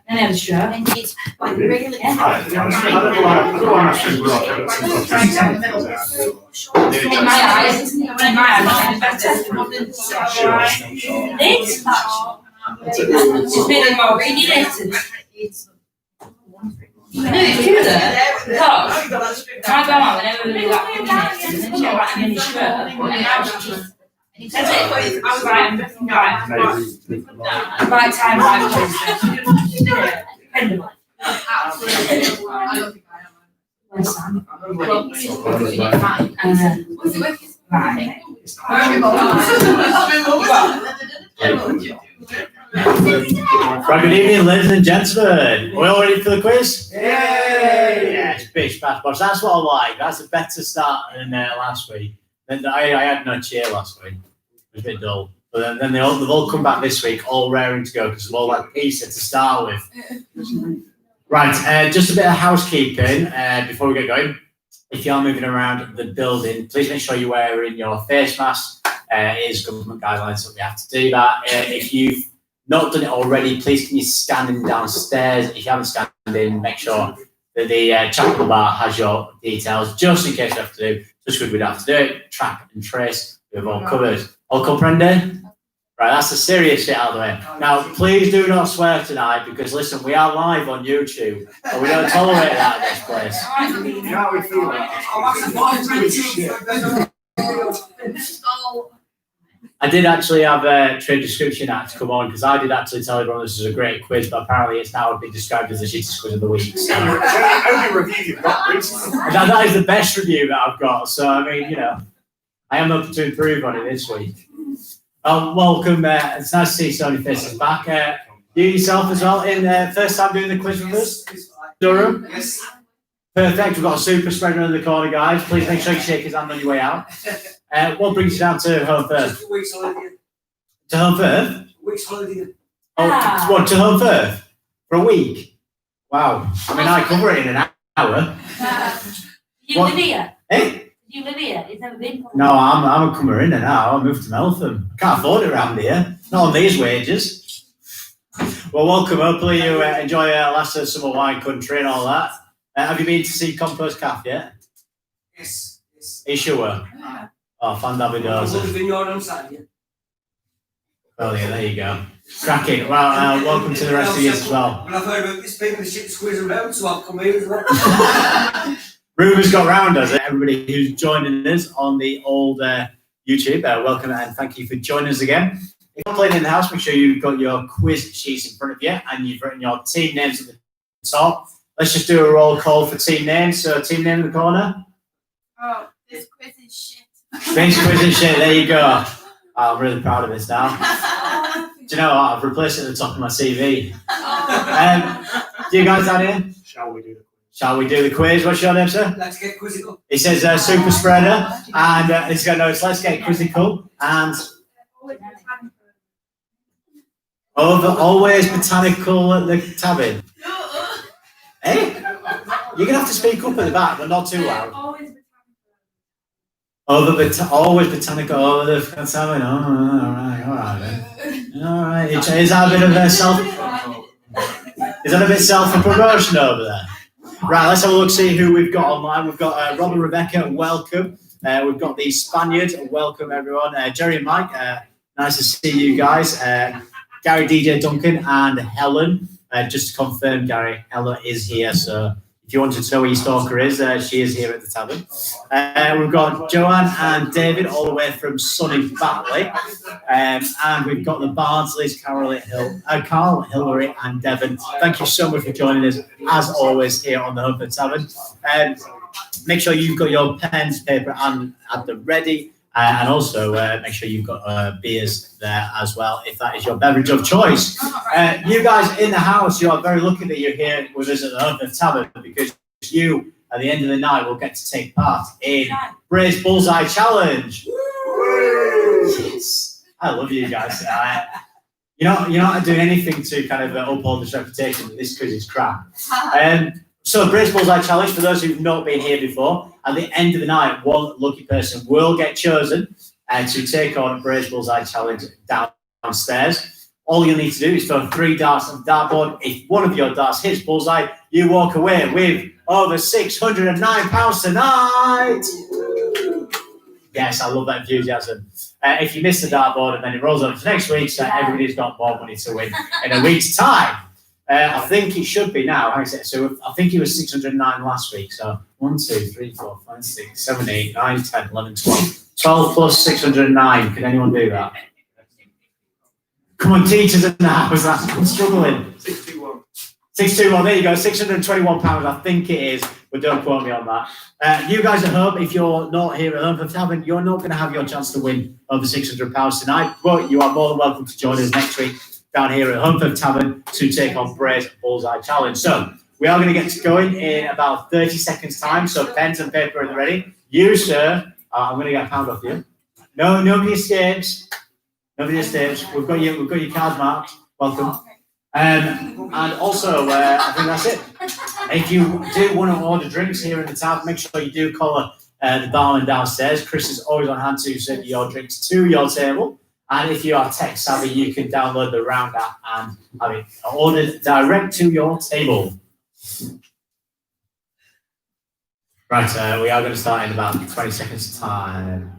And then sure. And it's like really. It's been more regulated. No, it's true there. Because my grandma, whenever we got minutes, and then she had like a mini skirt, and now she's. That's it. I was right time, right place. Dependable. Right, good evening, ladies and gentlemen. Are we all ready for the quiz? Yay! Yeah, it's bish, bash, bosh. That's what I like. That's a better start than last week. Then I had no cheer last week. It was a bit dull. But then they've all come back this week, all raring to go, because they've all had pizza to start with. Right, just a bit of housekeeping before we get going. If you are moving around the building, please make sure you're wearing your face mask. It is government guidelines that we have to do that. If you've not done it already, please can you stand in downstairs. If you haven't scanned in, make sure that the chapel bar has your details, just in case you have to do. Just good we don't have to do it. Track and trace, we've all covered. All comprende? Right, that's the serious shit out of the way. Now, please do not swear tonight, because listen, we are live on YouTube, and we don't tolerate that in this place. How we feel I did actually have a trade description act come on, because I did actually tell everyone this was a great quiz, but apparently it's now been described as the shittest quiz of the week. So. Only review you've got recently. That is the best review that I've got. So I mean, you know, I am up to improve on it this week. Welcome. It's nice to see so many faces back. You yourself as well. In first time doing the quiz with us, Durham. Yes. Perfect. We've got a super spreader in the corner, guys. Please make sure you shake his hand on your way out. What brings you down to Holmfirth? Just a week's holiday. To Holmfirth? Week's holiday. Oh, what, to Holmfirth? For a week? Wow. I mean, I cover it in an hour. You live here? Eh? You live here? You've never been? No, I'm a comer in and out. I moved to Meltham. I can't afford it around here. Not on these wages. Well, welcome. Hopefully you enjoy last summer wine country and all that. Have you been to see Compost Cafe yet? Yes. Are you sure? Oh, fandabidosa. Vineyard on Saturday. Oh yeah, there you go. Cracking. Well, welcome to the rest of you as well. When I've heard about this people, the shit squeeze around, so I've come here as well. Rumours got round us. Everybody who's joining us on the old YouTube, welcome and thank you for joining us again. If you're playing in the house, make sure you've got your quiz sheets in front of you and you've written your team names at the top. Let's just do a roll call for team names. So, team name in the corner. Oh, this quiz is shit. This quiz is shit. There you go. I'm really proud of this now. Do you know what? I've replaced it at the top of my CV. Do you guys down here? Shall we do the quiz? Shall we do the quiz? What's your name, sir? Let's get quizzical. He says super spreader, and he's going to let's get quizzical and always botanical at the tavern. Hey, you're gonna have to speak up at the back, but not too loud. Always botanical over the tavern. Oh, all right then. All right. Is that a bit of a self-promotion over there? Right, let's have a look, see who we've got online. We've got Rob and Rebecca, welcome. We've got the Spaniard, welcome everyone. Jerry and Mike, nice to see you guys. Gary, DJ Duncan, and Helen. Just to confirm, Gary, Helen is here, so if you wanted to know where your stalker is, she is here at the tavern. We've got Joanne and David all the way from sunny Batley. And we've got the Barnsleys, Carl, Hillary, and Devon. Thank you so much for joining us, as always, here on the Holmfirth Tavern. Make sure you've got your pens, paper, and at the ready. And also make sure you've got beers there as well, if that is your beverage of choice. You guys in the house, you are very lucky that you're here with us at the Holmfirth Tavern, because you, at the end of the night, will get to take part in Brace Bullseye Challenge. Yes. I love you guys. You're not doing anything to kind of uphold this reputation that this quiz is crap. So Brace Bullseye Challenge, for those who've not been here before, at the end of the night, one lucky person will get chosen to take on Brace Bullseye Challenge downstairs. All you'll need to do is throw 3 darts on the dartboard. If one of your darts hits bullseye, you walk away with over £609 tonight. Yes, I love that enthusiasm. If you miss the dartboard and then it rolls over to next week, so everybody's got more money to win in a week's time. I think it should be now. So I think it was 609 last week. So 1, 2, 3, 4, 5, 6, 7, 8, 9, 10, 11, 12. 12 plus 609. Can anyone do that? Come on, teachers in the house. I'm struggling. 621. 621. There you go. £621. I think it is. But don't quote me on that. You guys at home, if you're not here at Holmfirth Tavern, you're not going to have your chance to win over £600 tonight. But you are more than welcome to join us next week down here at Holmfirth Tavern to take on Brace Bullseye Challenge. So we are going to get going in about 30 seconds time. So pens and paper are ready. You, sir, I'm going to get a pound off you. No, nobody escapes. Nobody escapes. We've got your cards marked. Welcome. And also, I think that's it. If you do want to order drinks here in the tavern, make sure you do call the barman downstairs. Chris is always on hand to send your drinks to your table. And if you are tech savvy, you can download the Round app and have it ordered direct to your table. Right, we are going to start in about 20 seconds time.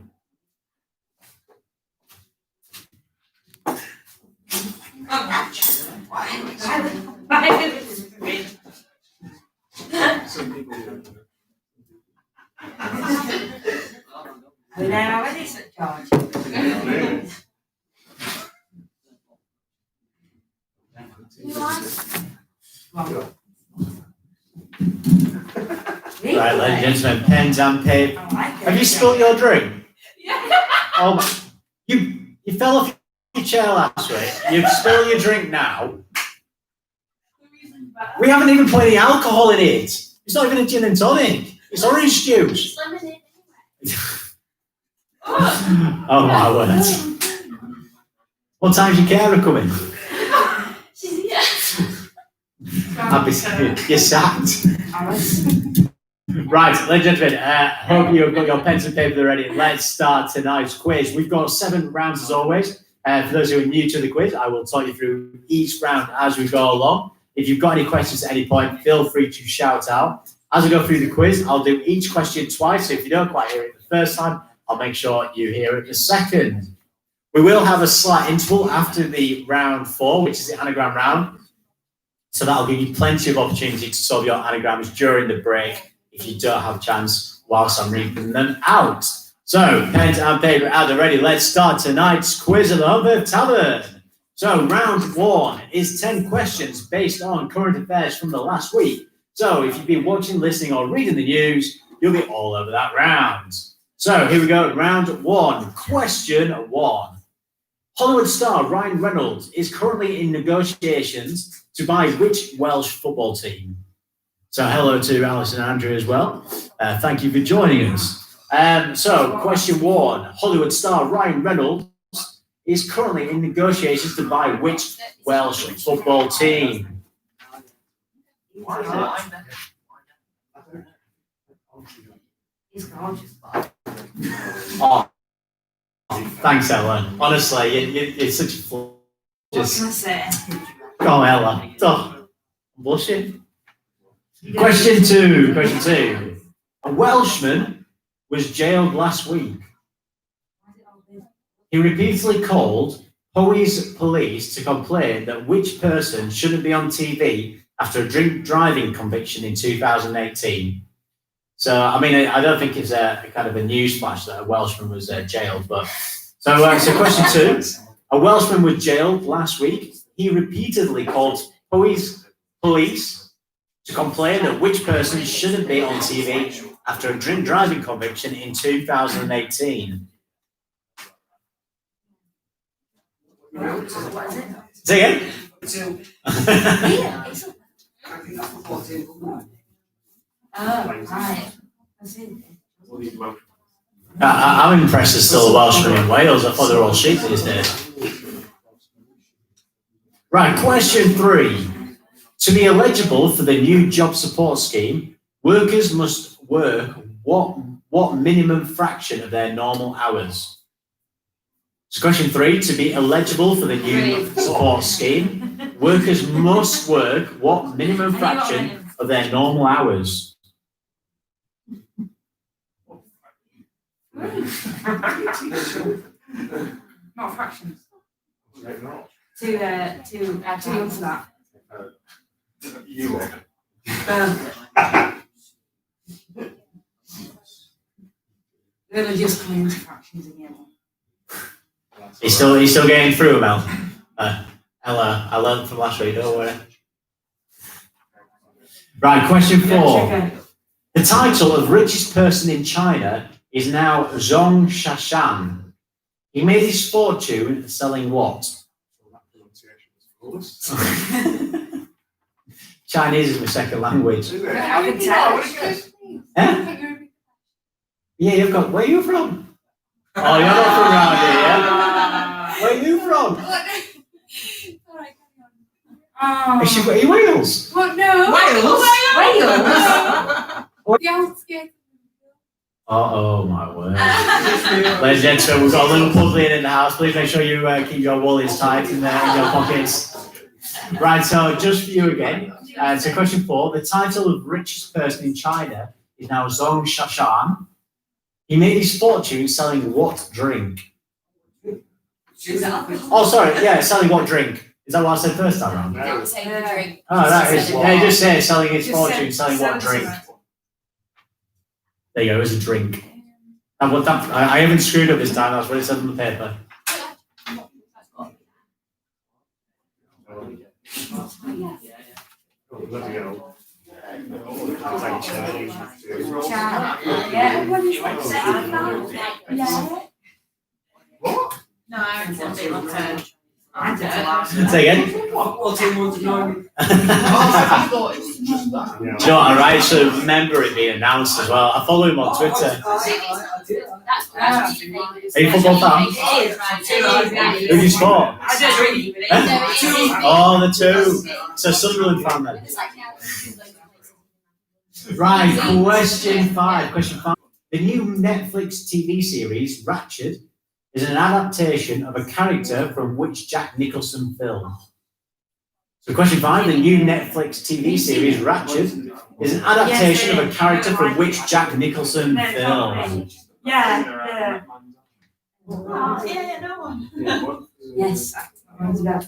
Right, ladies and gentlemen, pens and paper. Have you spilled your drink? Oh, you fell off your chair last week. You've spilled your drink now. We haven't even put any alcohol in it. It's not even a gin and tonic. It's orange juice. Oh my word. What time's your carer coming? She's here. You're sacked. Right, ladies and gentlemen, hope you've got your pens and paper ready. Let's start tonight's quiz. We've got 7 rounds as always. For those who are new to the quiz, I will talk you through each round as we go along. If you've got any questions at any point, feel free to shout out. As I go through the quiz, I'll do each question twice. So if you don't quite hear it the first time, I'll make sure you hear it the second. We will have a slight interval after the round 4, which is the anagram round. So that'll give you plenty of opportunity to solve your anagrams during the break if you don't have a chance whilst I'm reading them out. So, pens and paper are ready. Let's start tonight's quiz at the Holmfirth Tavern. So, round 1 is 10 questions based on current affairs from the last week. So, if you've been watching, listening, or reading the news, you'll be all over that round. So, here we go. Round 1. Question 1. Hollywood star Ryan Reynolds is currently in negotiations to buy which Welsh football team? So, hello to Alice and Andrew as well. Thank you for joining us. So, question 1. Hollywood star Ryan Reynolds is currently in negotiations to buy which Welsh football team? Oh, thanks, Ella. Honestly, you're such a fool. What can I say? Go on, Ella. Oh, I'm blushing. Question 2. A Welshman was jailed last week. He repeatedly called Powys police to complain that which person shouldn't be on TV after a drink driving conviction in 2018. So, I mean, I don't think it's a kind of a news flash that a Welshman was jailed, but so question 2. A Welshman was jailed last week. He repeatedly called Powys police to complain that which person shouldn't be on TV after a drink driving conviction in 2018. Say again? I'm impressed there's still a Welshman in Wales. I thought they're all sheep these days. Right, question 3. To be eligible for the new job support scheme, workers must work what minimum fraction of their normal hours? So question 3, to be eligible for the new support scheme, workers must work what minimum fraction of their normal hours? Not fractions. Too young for that. You are. They're gonna just come into fractions again. He's still getting through, Mel. Ella, I learned from last week, don't worry. Right, question 4. The title of richest person in China is now Zhong Shashan. He made his fortune selling what? Chinese is my second language. I can tell. Yeah? Yeah, you've got. Where are you from? Oh, you're not from around here, yeah? Where are you from? Is she Wales? What? No. Wales? The outskirts. Oh my word. Ladies and gentlemen, we've got a little puzzling in the house. Please make sure you keep your wallets tight in your pockets. Right, so just for you again. So question 4. The title of richest person in China is now Zhong Shashan. He made his fortune selling what drink? Oh, sorry. Yeah, selling what drink? Is that what I said first time around? Don't say the drink. Oh, that is. Yeah, just say selling his fortune, selling what drink? There you go, it was a drink. And what that, I haven't screwed up this time, that's what it said on the paper. No, I haven't said it my turn. Say again? What team wants to join me? Do you know what, I should remember it being announced as well. I follow him on Twitter. Are you a football fan? Who do you support? Oh, the two. So Sunderland fan then. Right, question 5. The new Netflix TV series, Ratched, is an adaptation of a character from which Jack Nicholson film? So question 5, the new Netflix TV series, Ratched, is an adaptation of a character from which Jack Nicholson film? Yeah. No one. Yes. No.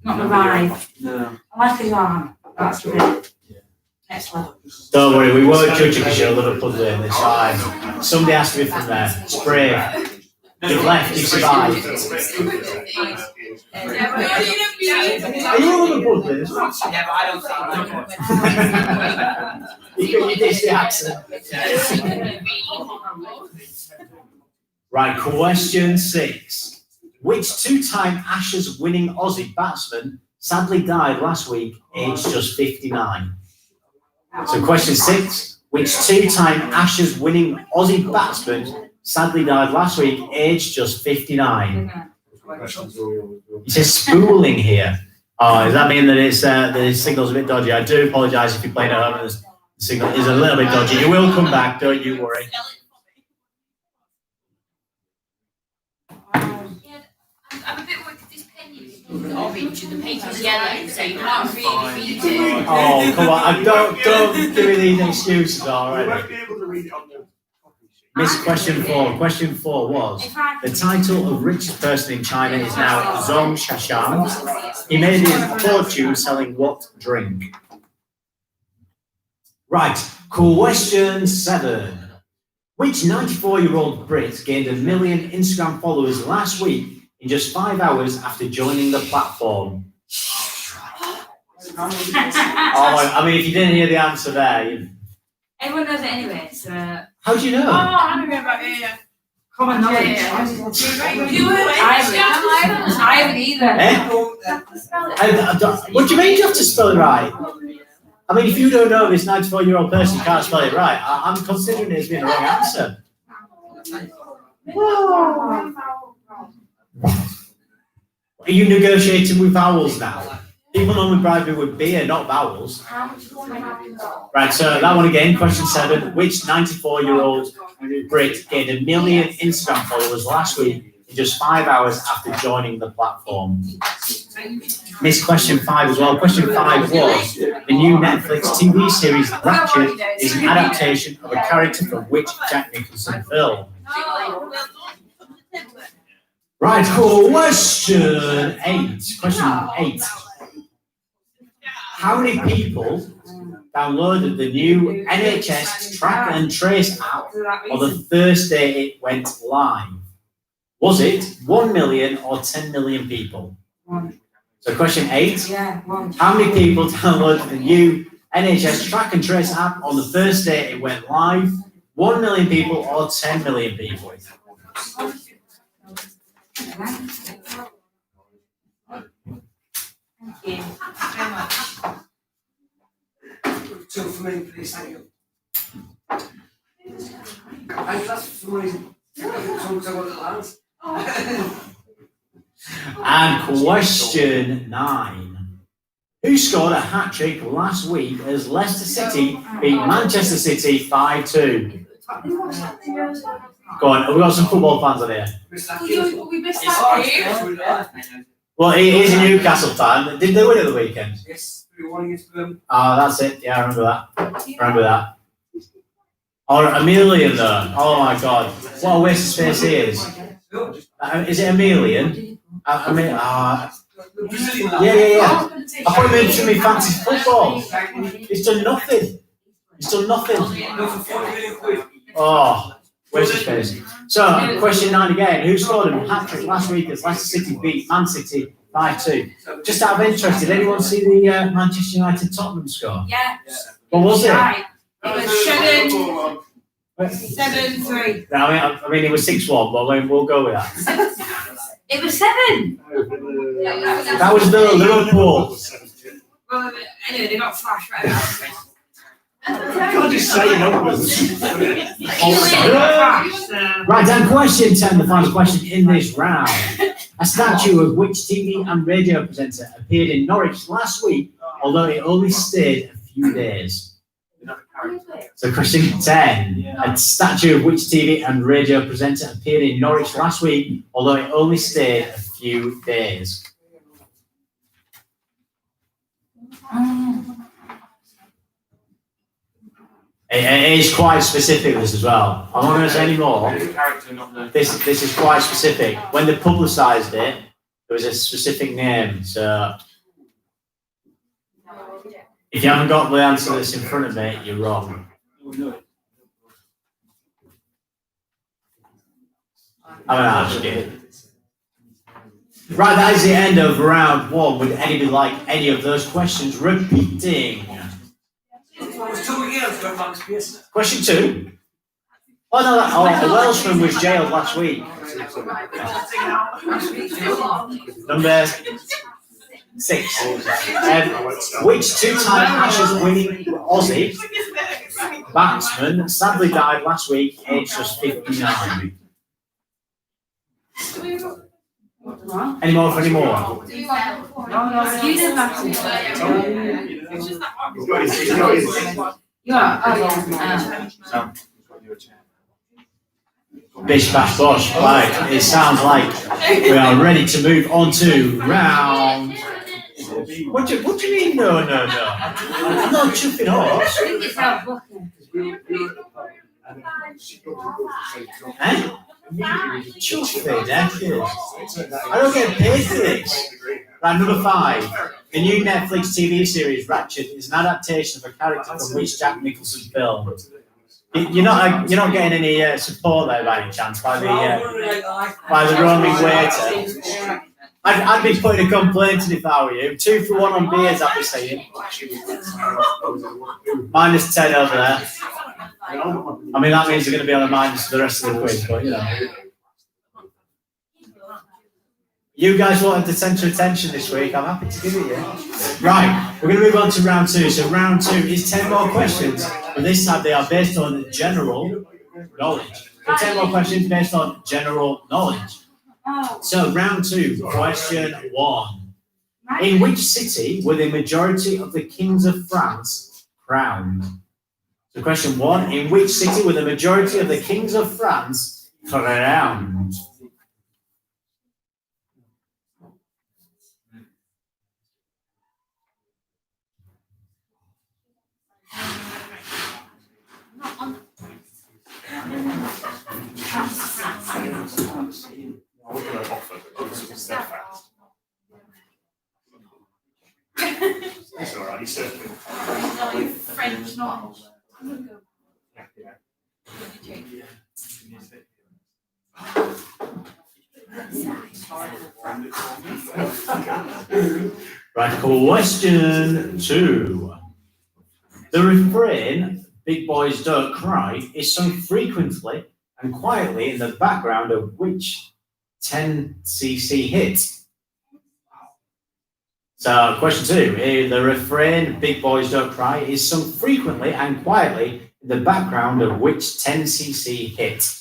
Not the vibe. No. I like his arm. That's good. Next level. Don't worry, we won't judge you because you're a little puzzling, it's fine. Somebody has to be from there. It's brave. You've left, you've survived. Are you a little puzzling as well? Yeah, but I don't think You ditched the accent. Right, question 6. Which 2-time Ashes winning Aussie batsman sadly died last week, aged just 59? So question 6. Which 2-time Ashes winning Aussie batsman sadly died last week, aged just 59? It says spooling here. Oh, does that mean that the signal's a bit dodgy? I do apologise if you're playing at home and the signal is a little bit dodgy. You will come back, don't you worry. I'm a bit worried because this pen is orange and the paper's yellow, so you can't really read it. Oh, come on. Don't give me these excuses already. Missed question 4. Question 4 was, the title of richest person in China is now Zhong Shashan. He made his fortune selling what drink? Right, question 7. Which 94-year-old Brit gained 1 million Instagram followers last week in just 5 hours after joining the platform? Oh, I mean, if you didn't hear the answer there, Everyone knows it anyway, so. how do you know? I don't know about it. Common knowledge. I haven't either. What do you mean you have to spell it right? I mean, if you don't know this 94-year-old person, you can't spell it right. I'm considering it as being the wrong answer. Are you negotiating with vowels now? People normally bribe me with beer, not vowels. Right, so that one again, question 7. Which 94-year-old Brit gained 1 million Instagram followers last week in just 5 hours after joining the platform? Missed question 5 as well. Question 5 was, the new Netflix TV series Ratchet is an adaptation of a character from which Jack Nicholson film? Right, question 8. Question 8. How many people downloaded the new NHS Track and Trace app on the first day it went live? Was it 1 million or 10 million people? So question 8. How many people downloaded the new NHS Track and Trace app on the first day it went live? 1 million people or 10 million people? Thank you very much. 2 for me, please, thank you. And that's for some reason. Because I got little hands. And question 9. Who scored a hat-trick last week as Leicester City beat Manchester City 5-2? Go on, have we got some football fans on here? We missed that. Well, he is a Newcastle fan. Did they win at the weekend? Yes, 3-1 against them. Oh, that's it. Yeah, I remember that. Oh, a million though. Oh my God. What a waste of space he is. Is it a million? I mean, yeah. I put him into me fancy football. He's done nothing. Oh, waste of space. So, question 9 again. Who scored a hat-trick last week as Leicester City beat Man City 5-2? Just out of interest, did anyone see the Manchester United Tottenham score? Yeah. What was it? Right. It was 7-3. I mean, it was 6-1, but we'll go with that. It was 7. That was the Liverpool. Well, anyway, they got flash right now. Can't just say numbers. Right, and question 10, the final question in this round. A statue of which TV and radio presenter appeared in Norwich last week, although it only stayed a few days? So question 10, a statue of which TV and radio presenter appeared in Norwich last week, although it only stayed a few days? It is quite specific, this as well. I'm not going to say any more. This is quite specific. When they publicised it, there was a specific name. So if you haven't got the answer that's in front of me, you're wrong. I'm going to ask you. Right, that is the end of round 1. Would anybody like any of those questions repeating? Question 2. Oh no, a Welshman was jailed last week. Number 6. Which 2-time Ashes winning Aussie batsman sadly died last week, aged just 59? Any more for any more? Bish bash bosh. Right, it sounds like we are ready to move on to round. What do you mean? No. I'm not chuffing horse. Eh? Chuffing, I don't get paid for this. Right, number 5. The new Netflix TV series Ratchet is an adaptation of a character from which Jack Nicholson film? You're not getting any support there by any chance by the roaming waiter. I'd be putting a complaint in if I were you. 2 for 1 on beers, I'd be saying. Minus 10 over there. I mean, that means you're going to be on a minus for the rest of the quiz, but you know. You guys wanted the centre of attention this week. I'm happy to give it you. Right, we're going to move on to round 2. So round 2 is 10 more questions, but this time they are based on general knowledge. So 10 more questions based on general knowledge. So round 2, question 1. In which city were the majority of the kings of France crowned? So question 1, in which city were the majority of the kings of France crowned? It's all right, he's circling. French, not. Right, question 2. The refrain, "Big boys don't cry," is sung frequently and quietly in the background of which 10cc hit? So, question 2. The refrain, "Big boys don't cry," is sung frequently and quietly in the background of which 10cc hit?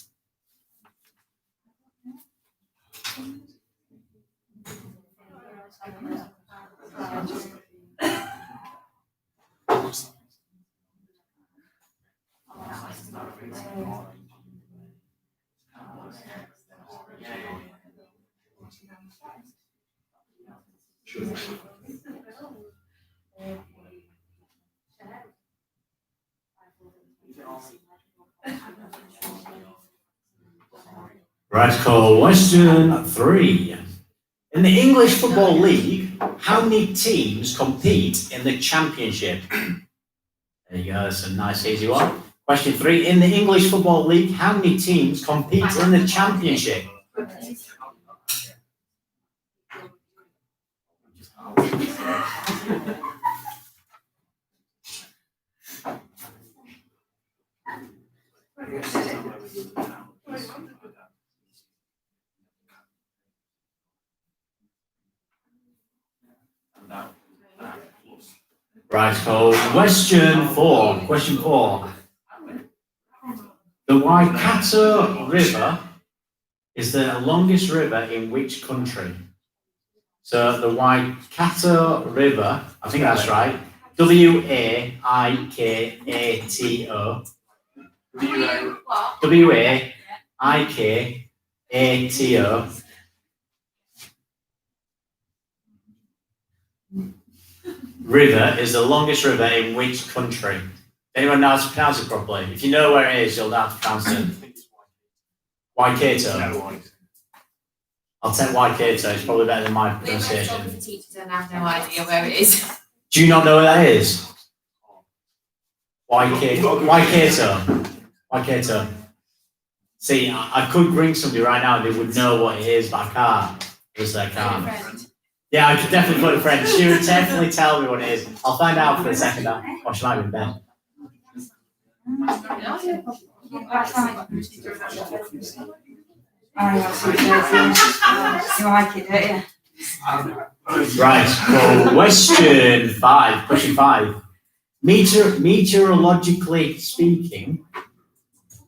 Right, question 3. In the English Football League, how many teams compete in the Championship? There you go, that's a nice easy one. Question 3. In the English Football League, how many teams compete in the Championship? Right, so question 4. Question 4. The Waikato River is the longest river in which country? So the Waikato River, I think that's right. Waikato. Waikato. River is the longest river in which country? Anyone know how to pronounce it properly? If you know where it is, you'll know how to pronounce it. Waikato. I'll take Waikato, it's probably better than my pronunciation. Geography teachers and I have no idea where it is. Do you not know where that is? Waikato. See, I could bring somebody right now and they would know what it is, but I can't. Obviously, I can't. Yeah, I could definitely put a friend. She would definitely tell me what it is. I'll find out for a second. Or she might be in bed. You like it, don't you? Right, so question 5. Question 5. Meteorologically speaking,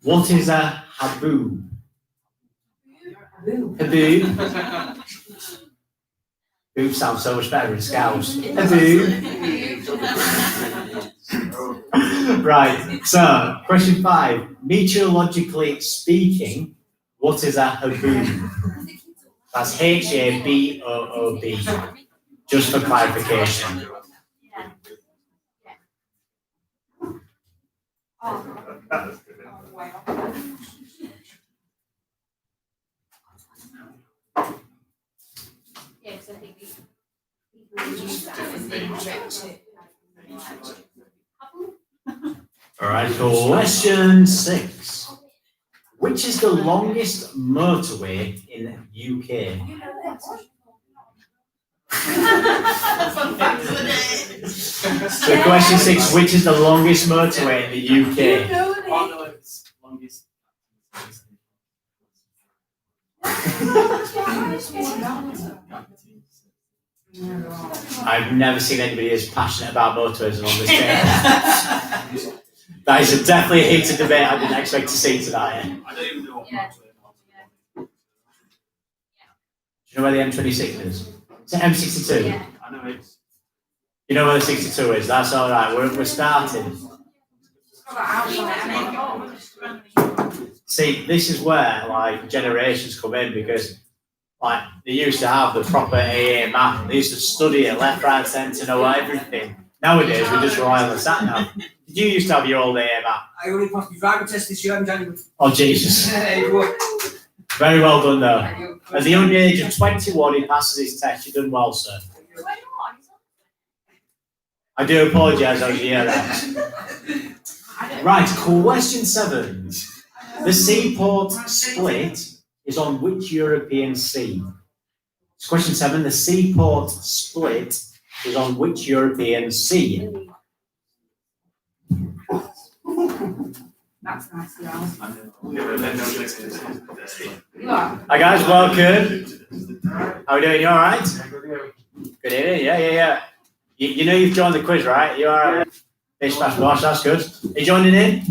what is a haboob? Haboob. Haboob sounds so much better in Scouse. Haboob. Right, so question 5. Meteorologically speaking, what is a haboob? That's Haboob. Just for clarification. Yeah, because I think people use that as the trip to. All right, question 6. Which is the longest motorway in the UK? So question 6, which is the longest motorway in the UK? I've never seen anybody as passionate about motorways as on this day. That is definitely a heated debate I didn't expect to see tonight. I don't even know what motorway. you know where the M26 is? Is it M62? Yeah. I know it's. You know where the 62 is? That's all right. We're starting. See, this is where like generations come in because like they used to have the proper AA map. They used to study it left, right, centre, know everything. Nowadays we just rely on the sat nav. Did you used to have your old AA map? I only passed my driving test this year in January. Oh Jesus! Very well done though. At the young age of 21, he passes his test. You've done well, sir. I do apologise, I was here. Right, question 7. The seaport split is on which European sea? It's question 7. The seaport split is on which European sea? That's nice, yeah. Hi guys, welcome. How are we doing? You alright? Good evening, yeah. You know you've joined the quiz, right? You alright? Fish smash wash, that's good. Are you joining in?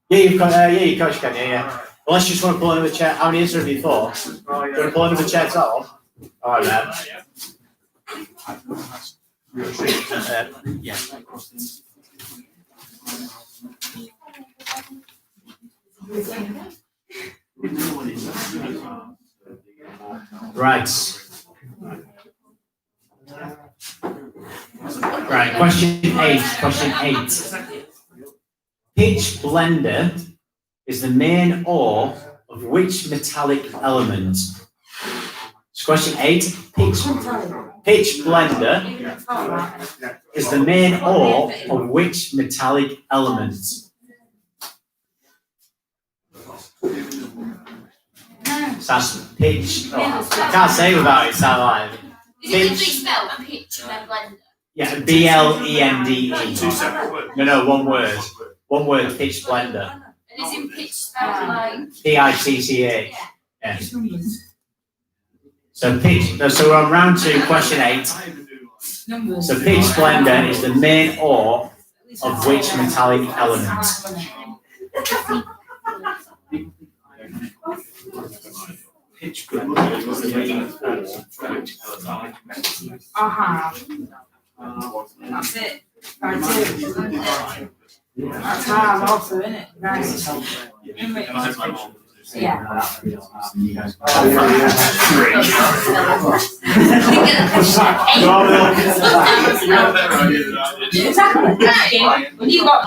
Yeah, you've got, you coach can, yeah. Unless you just want to pull another chair. How many is there have you thought? Do you want to pull another chair top? Alright, man. Yeah. Right. Right, question 8. Pitch blender is the main ore of which metallic element? It's question 8. Pitch blender is the main ore of which metallic element? That's pitch. Oh, I can't say without it sound like. Is it literally spelled pitch and then blender? Yeah, BLENDE. 2 separate words. No, one word. One word, pitch blender. And is in pitch spelled like? PITCH. Yeah. So pitch. So we're on round 2, question 8. So pitch blender is the main ore of which metallic element? Pitch blender was the main force for which electronic That's it. Right, 2. That's hard also, isn't it? Nice. Yeah. When you got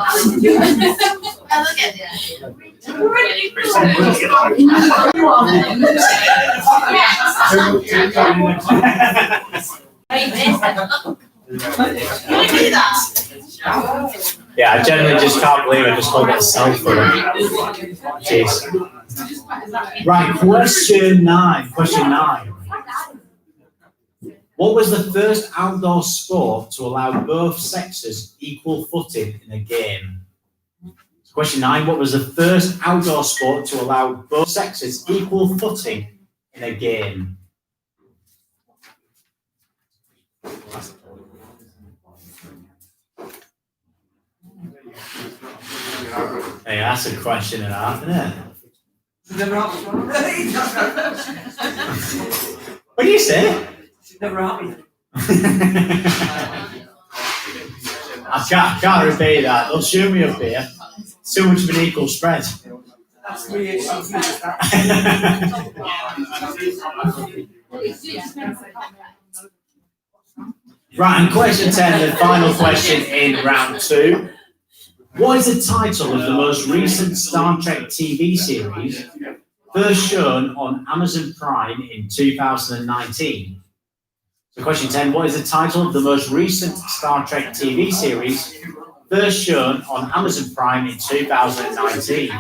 Look at that. Yeah, I generally just can't believe I just called it self for it. Jeez. Right, question 9. What was the first outdoor sport to allow both sexes equal footing in a game? Question 9. What was the first outdoor sport to allow both sexes equal footing in a game? Hey, that's a question and a half, isn't it? What do you say? Never happened. I can't repeat that. They'll shoot me up here. It's too much of an equal spread. That's 3 years. Right, and question 10, the final question in round 2. What is the title of the most recent Star Trek TV series first shown on Amazon Prime in 2019? So question 10, what is the title of the most recent Star Trek TV series first shown on Amazon Prime in 2019?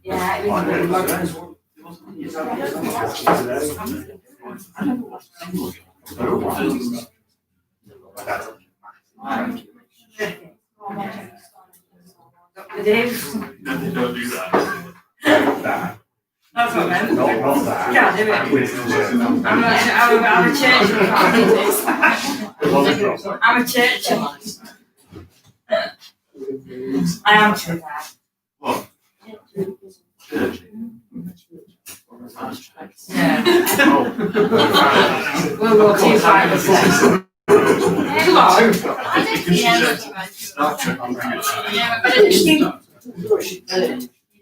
Yeah, Don't do that. That's what I meant. Can't do it. I'm a change. I can't do this. I'm a churcher. I am too bad. What? Yeah. Oh. World War II fighters. Come on. I don't think Star Trek.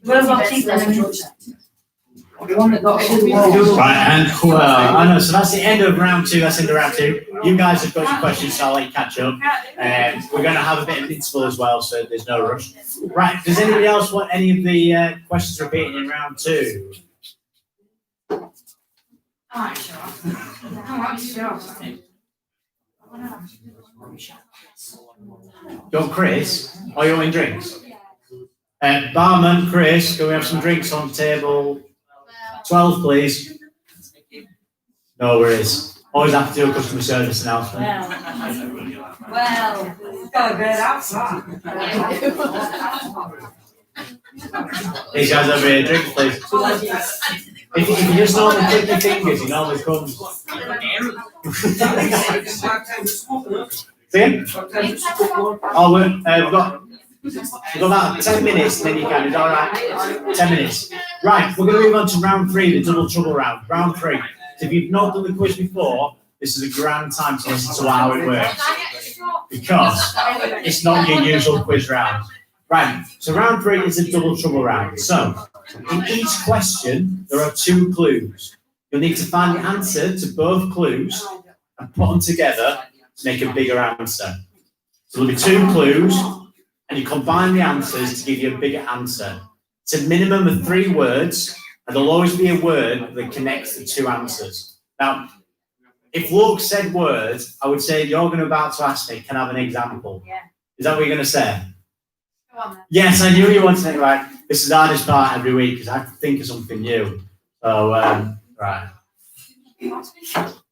World War II. The one that got through the wall. Right, and I know, so that's the end of round two. That's into round two. You guys have got your questions, so I'll let you catch up. We're going to have a bit of interval as well, so there's no rush. Right, does anybody else want any of the questions repeated in round two? Alright, sure. Alright, sure. You want Chris? Or you want drinks? Barman, Chris, can we have some drinks on table 12, please? No worries. Always have to do a customer service announcement. Well, it's got a good outside. These guys over here, drinks, please. If you just normally click your fingers, it normally comes. See? Oh, we've got about 10 minutes, and then you can. Is that all right? 10 minutes. Right, we're going to move on to round three, the double trouble round. Round three. So if you've not done the quiz before, this is a grand time to listen to how it works. Because it's not your usual quiz round. Right, so round three is a double trouble round. So, in each question, there are 2 clues. You'll need to find the answer to both clues and put them together to make a bigger answer. So there'll be 2 clues, and you combine the answers to give you a bigger answer. It's a minimum of 3 words, and there'll always be a word that connects the 2 answers. Now, if Luke said words, I would say you're about to ask me, can I have an example? Yeah. Is that what you're going to say? Go on then. Yes, I knew you wanted to. Right, this is the hardest part every week because I have to think of something new. So, right.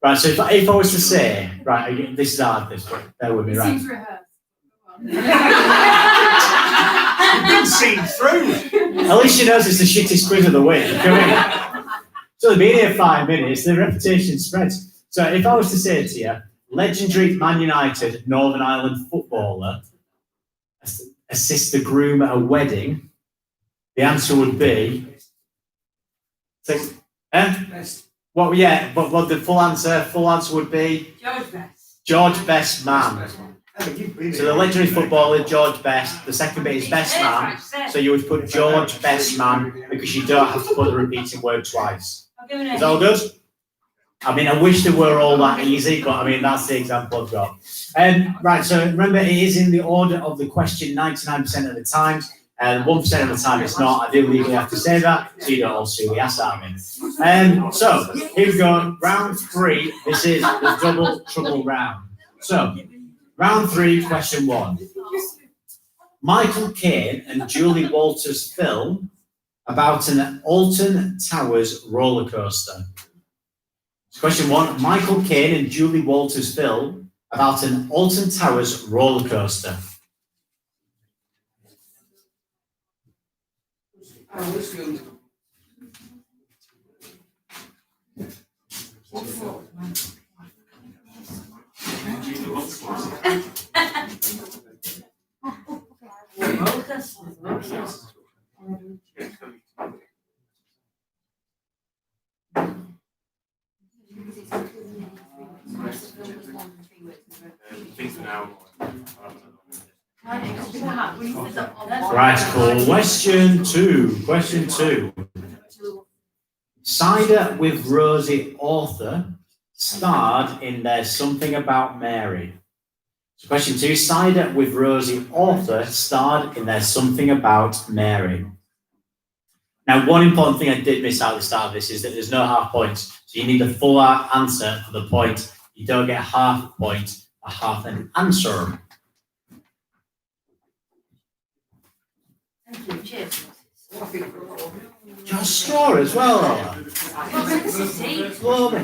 Right, so if I was to say, right, this is hard, this one. Bear with me, right? Seems rehearsed. You've been seen through. At least she knows it's the shittest quiz of the week. So they've been here 5 minutes, their reputation spreads. So if I was to say to you, legendary Man United Northern Ireland footballer assists the groom at a wedding, the answer would be. What? Yeah, but what the full answer would be? George Best. George Best Man. So the legendary footballer George Best. The second bit is Best Man. So you would put George Best Man because you don't have to put the repeating word twice. Is that all good? I mean, I wish they were all that easy, but I mean, that's the example I've got. Right, so remember, it is in the order of the question 99% of the time, and 1% of the time it's not. I do legally have to say that, so you don't all silly ass at me. So, here we go. Round 3, this is the double trouble round. So, round 3, question 1. Michael Caine and Julie Walters' film about an Alton Towers roller coaster. Question 1, Michael Caine and Julie Walters' film about an Alton Towers roller coaster. Right, question 2. Question 2. Cider with Rosie Author starred in There's Something About Mary. So question 2. Cider with Rosie Author starred in There's Something About Mary. Now, one important thing I did miss out at the start of this is that there's no half points. So you need a full answer for the point. You don't get half a point, a half an answer. Thank you. Cheers. Just score as well. What's this C? Blow me,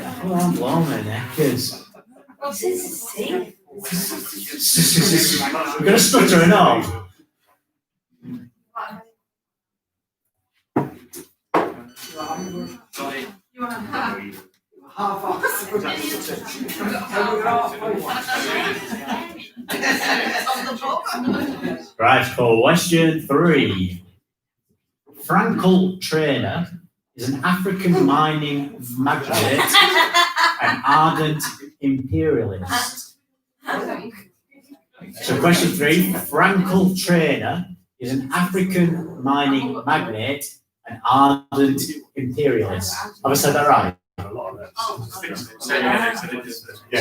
neckers. What's this C? We're going to stutter and all. Half off. Right, question 3. Frankel Trainer is an African mining magnate and ardent imperialist. So question 3, Frankel Trainer is an African mining magnate and ardent imperialist. Have I said that right? Yeah,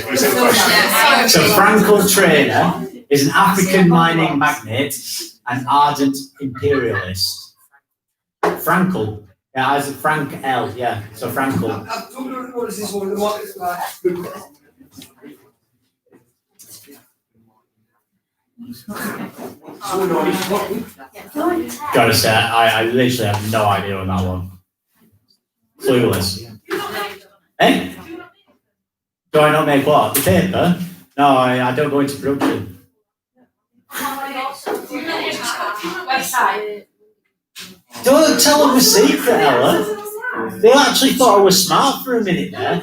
can you say the question? So Frankel Trainer is an African mining magnate and ardent imperialist. Frankel, yeah, as Frank L, yeah, so Frankel. I've told you what this one, what it's like. Gotta say, I literally have no idea on that one. Clueless. Eh? Do I not make what? The paper? No, I don't go into production. Website. Don't tell them the secret, Ella. They actually thought I was smart for a minute there.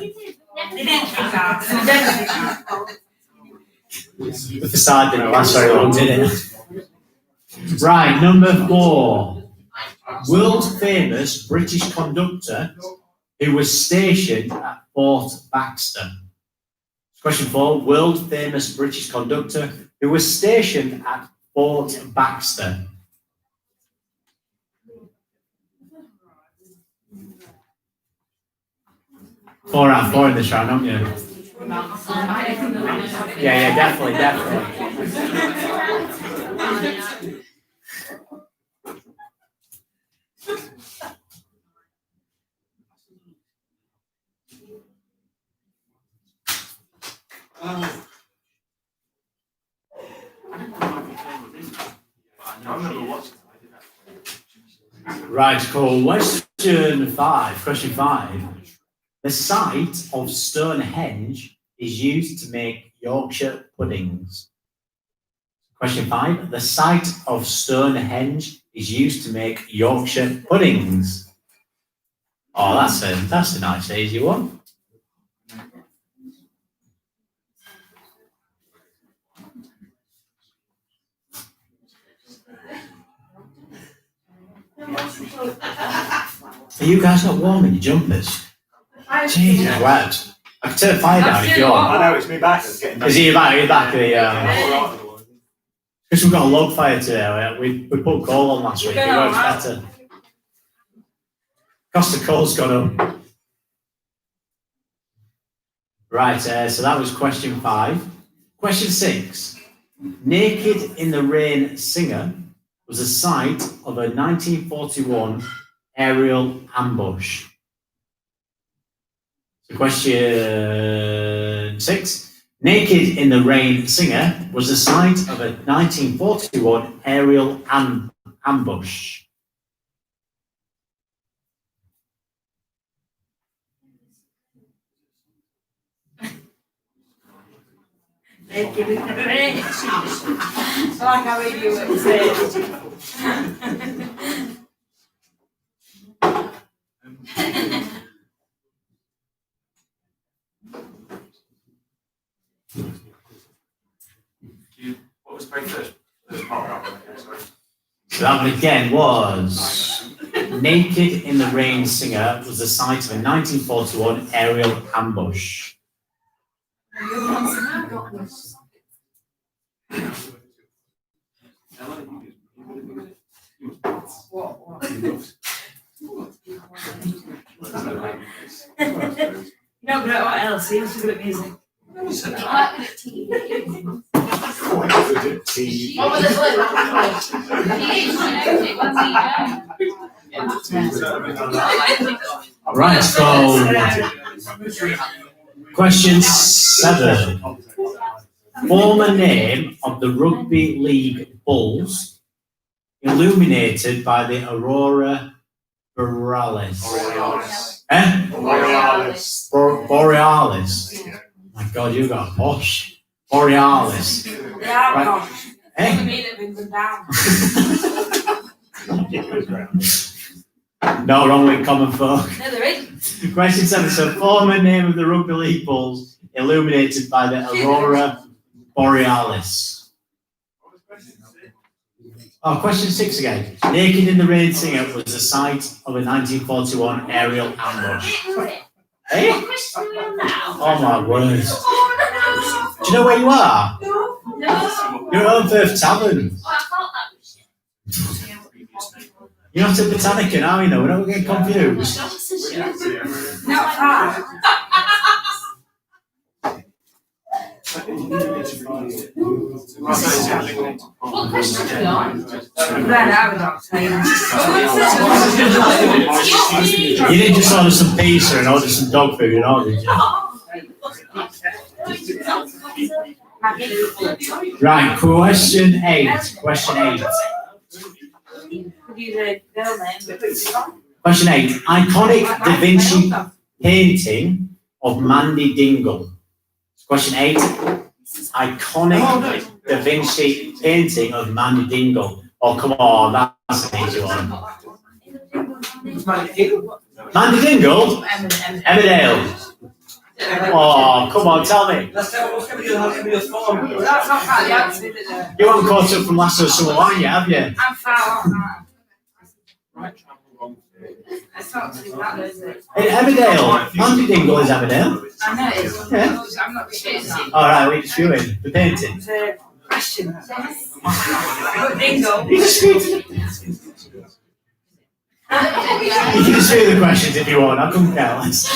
But the side didn't last very long, did it? Right, number 4. World famous British conductor who was stationed at Fort Baxter. Question 4. World famous British conductor who was stationed at Fort Baxter. Four out of 4 in this round, haven't you? Yeah, definitely. Right, cool. Question 5. The site of Stonehenge is used to make Yorkshire puddings. Question 5. The site of Stonehenge is used to make Yorkshire puddings. Oh, that's a nice easy one. Are you guys not warm in your jumpers? Jesus, wet. I can turn the fire down if you want. I know, it's me back. It's getting Is he back because we've got a log fire today. We put coal on last week. It works better. Cost of coal's gone up. Right, so that was question 5. Question 6. Naked in the Rain Singer was the site of a 1941 aerial ambush. So question 6. Naked in the Rain Singer was the site of a 1941 aerial ambush. Naked in the rain. I like how we do it. What was the first? So that one again was Naked in the Rain Singer was the site of a 1941 aerial ambush. No, but what else? He was good at music. What were the Right, so question 7. Former name of the Rugby League Bulls, illuminated by the Aurora Borealis. Borealis. Borealis. My God, you got a posh. Borealis. They are Right. gosh. Eh? Bring them down. No, wrong with common folk. No, there is. Question 7. So, former name of the rugby league Bulls illuminated by the Aurora Borealis. Oh, question 6 again. Naked in the Rain Singer was the site of a 1941 aerial ambush. Hey? Oh my word. Do you know where you are? No. You're at Holmfirth Tavern. Oh, I thought that was You're not at Botanica now, you know. We're not getting confused. Not far. What question are we on? Then I was on You didn't just order some pizza and order some dog food and all, did you? Right, question 8. Question 8. Question 8. Iconic Da Vinci painting of Mandy Dingle. Question 8. Iconic Da Vinci painting of Mandy Dingle. Oh, come on, that's an easy one. Mandy Dingle? Emmerdale. Oh, come on, tell me. That's not part of the answer, is it? You haven't caught up from last summer wine yet, have you? I'm far on that. It's not too bad, is it? Hey, Emmerdale. Mandy Dingle is Emmerdale. I know it is. Yeah. I'm not sure. Alright, we just viewing the painting. It's a question. Dingo. You just view You can just view the questions if you want, I couldn't care less.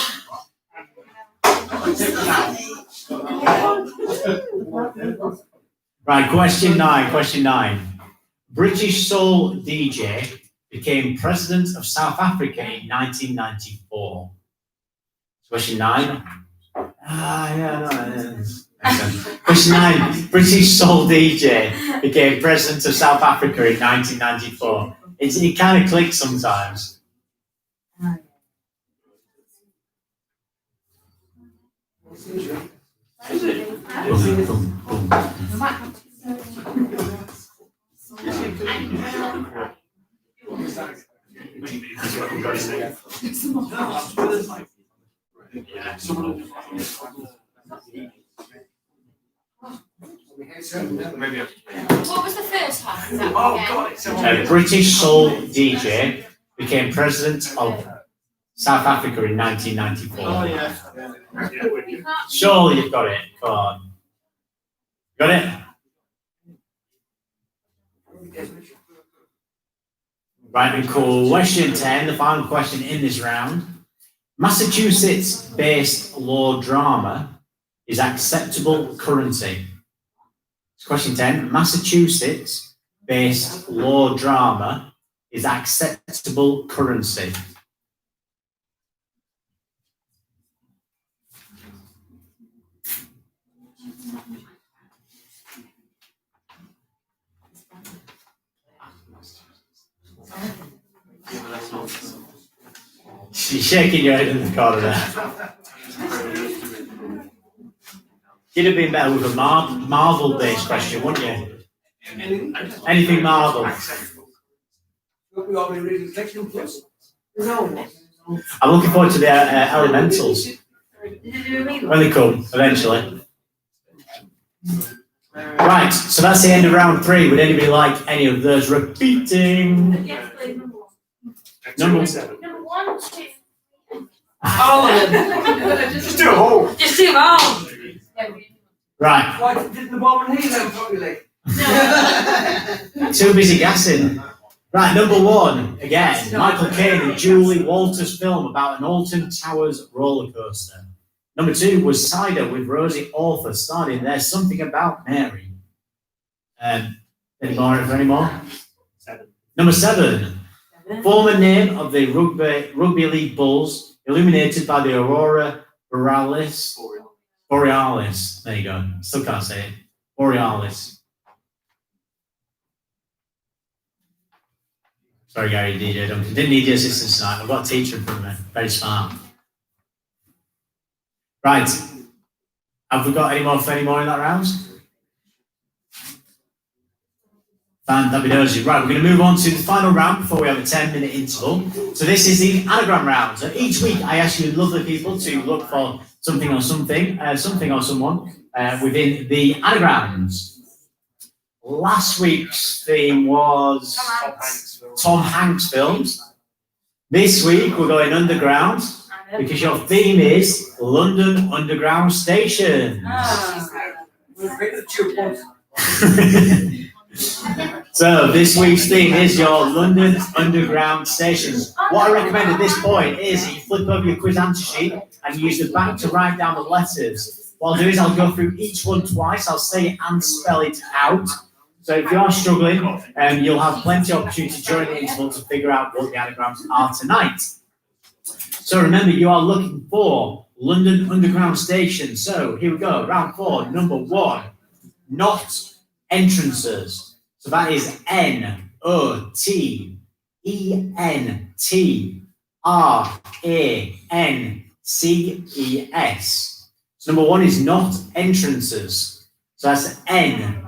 Right, question 9. British soul DJ became president of South Africa in 1994. Question 9. Question 9. British soul DJ became president of South Africa in 1994. It kind of clicks sometimes. What was the first half of that Oh, again? A British soul DJ became president of South Africa in 1994. Oh, yeah. Surely you've got it. Come on. Got it? Right, and cool. Question 10, the final question in this round. Massachusetts-based law drama is acceptable currency. Question 10. Massachusetts-based law drama is acceptable currency. She's shaking your head in the corner there. You'd have been better with a Marvel-based question, wouldn't you? Anything Marvel. I'm looking forward to the elementals when they come eventually. Right, so that's the end of round 3. Would anybody like any of those repeating? Yes, please, Number 1. number 1, 2. All of them. Just do a hole. Just do them all. Right, Why didn't the woman hear them properly? too busy gassing. Right, number 1, again, Michael Caine and Julie Walters' film about an Alton Towers roller coaster. Number 2 was Cider with Rosie Arthur, starring There's Something About Mary. Any more? 7. Number 7, former name of the rugby league Bulls, illuminated by the Aurora Borealis. Borealis. There you go. Still can't say it. Borealis. Sorry, Gary, DJ Duncan. Didn't need your assistance tonight. I've got a teacher in front of me. Very smart. Right. Have we got any more in that round? That'd be nosy. Right, we're going to move on to the final round before we have a 10-minute interval. So this is the anagram round. So each week I ask you lovely people to look for something or something or someone within the anagrams. Last week's theme was Tom Hanks films. This week we're going underground because your theme is London Underground Stations. So this week's theme is your London Underground Stations. What I recommend at this point is that you flip over your quiz answer sheet and use the back to write down the letters. What I'll do is I'll go through each one twice. I'll say it and spell it out. So if you are struggling, you'll have plenty of opportunity during the interval to figure out what the anagrams are tonight. So remember, you are looking for London Underground Station. So here we go, round 4, number 1, not entrances. So that is NOTENTRANCES. So number 1 is not entrances. So that's NOTENTRANCES.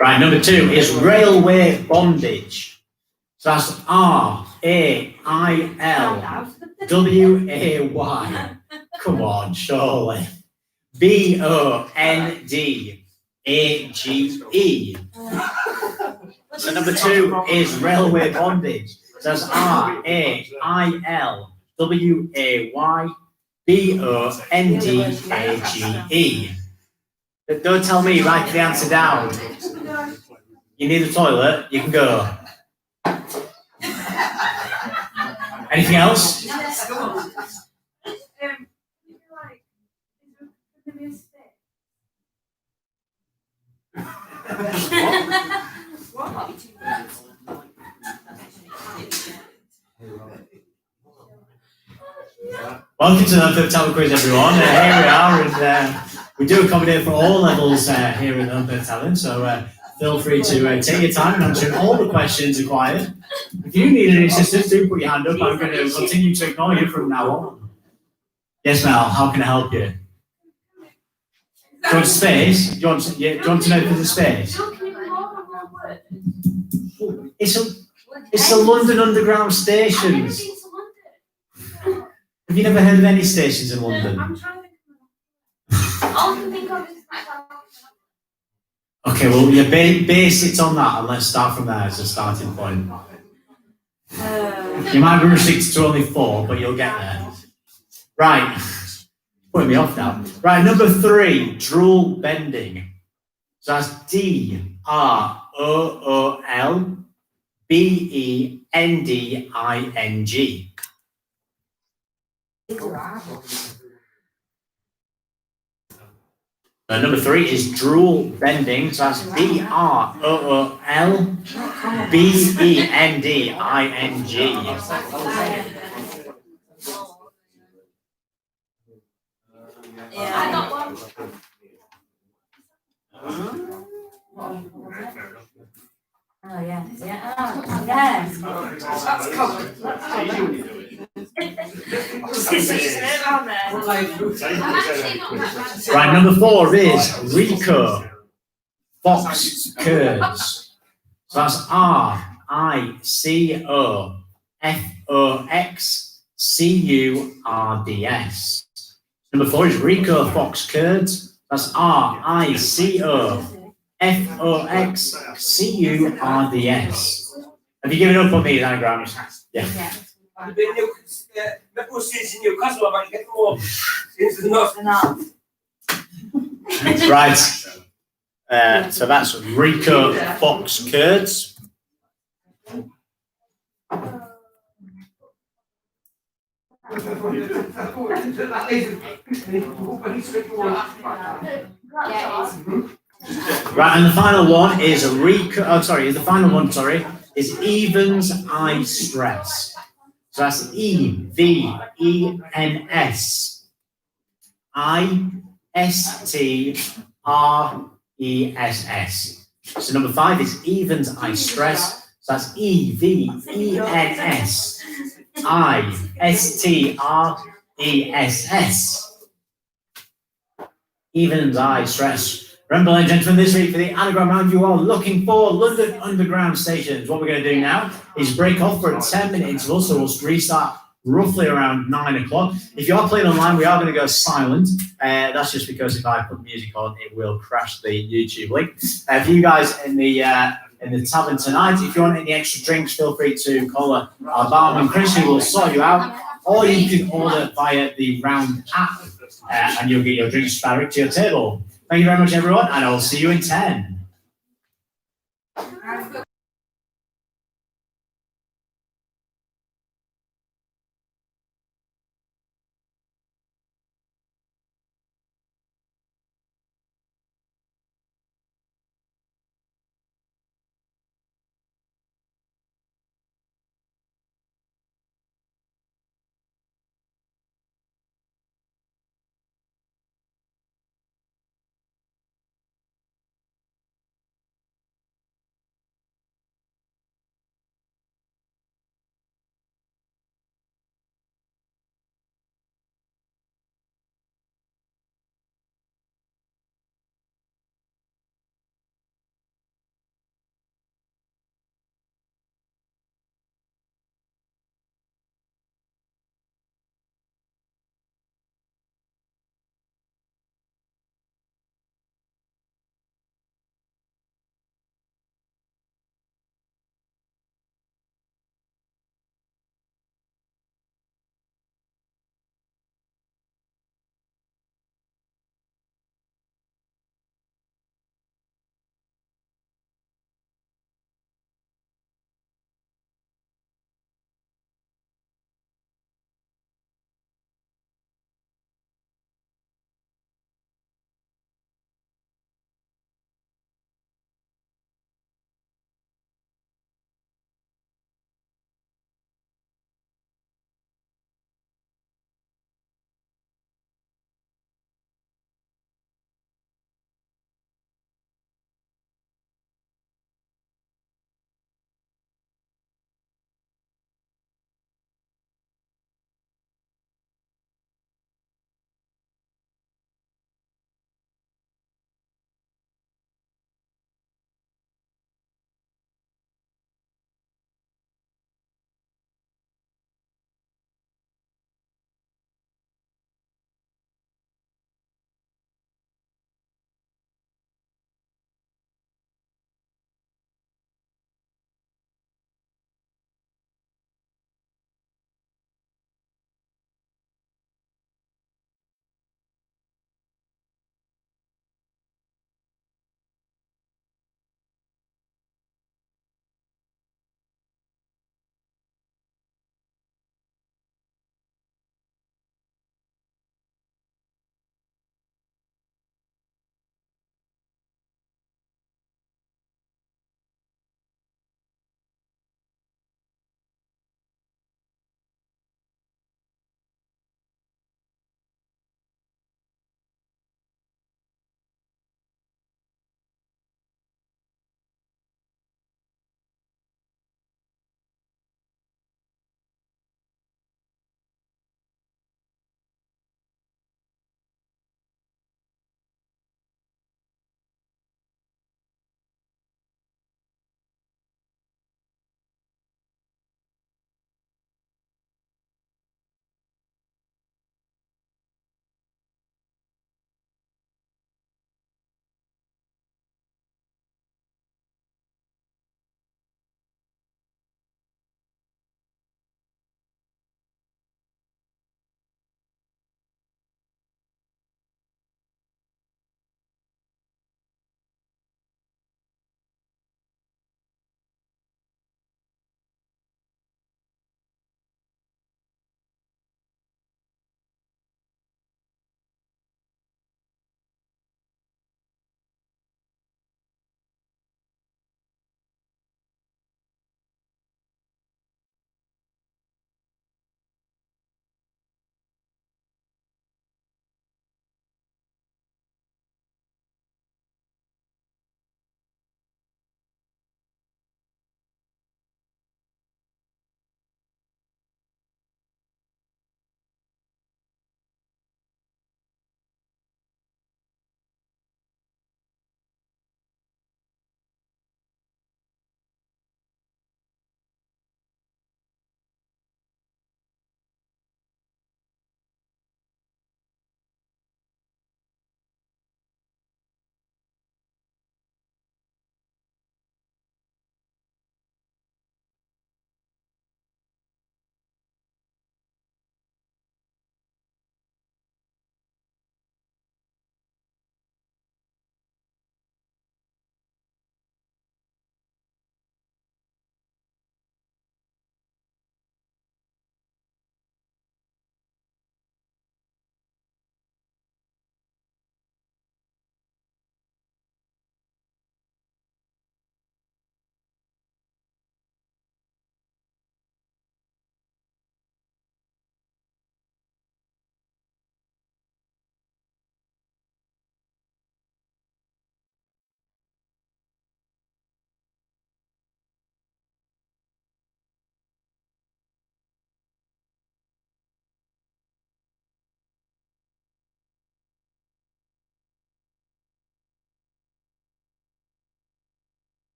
Right, number 2 is railway bondage. So that's RAILWAY. Come on, surely. BONDAGE. So number 2 is railway bondage. So that's RAILWAYBONDAGE. Don't tell me, write the answer down. You need a toilet, you can go. Anything else? Welcome to the Holmfirth Tavern quiz, everyone. Here we are, and we do accommodate for all levels here at the Holmfirth Tavern, so feel free to take your time and answer all the questions required. If you need any assistance, do put your hand up. I'm going to continue to ignore you from now on. Yes, Mel, how can I help you? Do you want space? Do you want to know if there's a space? It's the London Underground Stations. Have you never heard of any stations in London? I'm trying to think of it. Okay, well, you base it on that, and let's start from there as a starting point. You might be restricted to only 4, but you'll get there. Right, putting me off now. Right, number 3, drool bending. So that's DROOLBENDING. Number 3 is drool bending. So that's DROOLBENDING. Yeah, I got one. Oh, yeah. Yes. That's common. Right, number 4 is Rico Fox Curds. So that's RICOFOXCURDS. Number 4 is Rico Fox Curds. That's RICOFOXCURDS. Have you given up on these anagrams? Yeah. Right. So that's Rico Fox Curds. Right, and the final one is the final one, is evens I stress. So that's EVENSISTRESS. So number 5 is evens I stress. So that's EVENSISTRESS. Evens I stress. Remember, ladies and gentlemen, this week for the anagram round, you are looking for London Underground stations. What we're going to do now is break off for a 10-minute interval, so we'll restart roughly around 9 o'clock. If you are playing online, we are going to go silent. That's just because if I put music on, it will crash the YouTube link. For you guys in the tavern tonight, if you want any extra drinks, feel free to call our barman Chris, who will sort you out, or you can order via the Round app, and you'll get your drinks direct to your table. Thank you very much, everyone, and I'll see you in 10.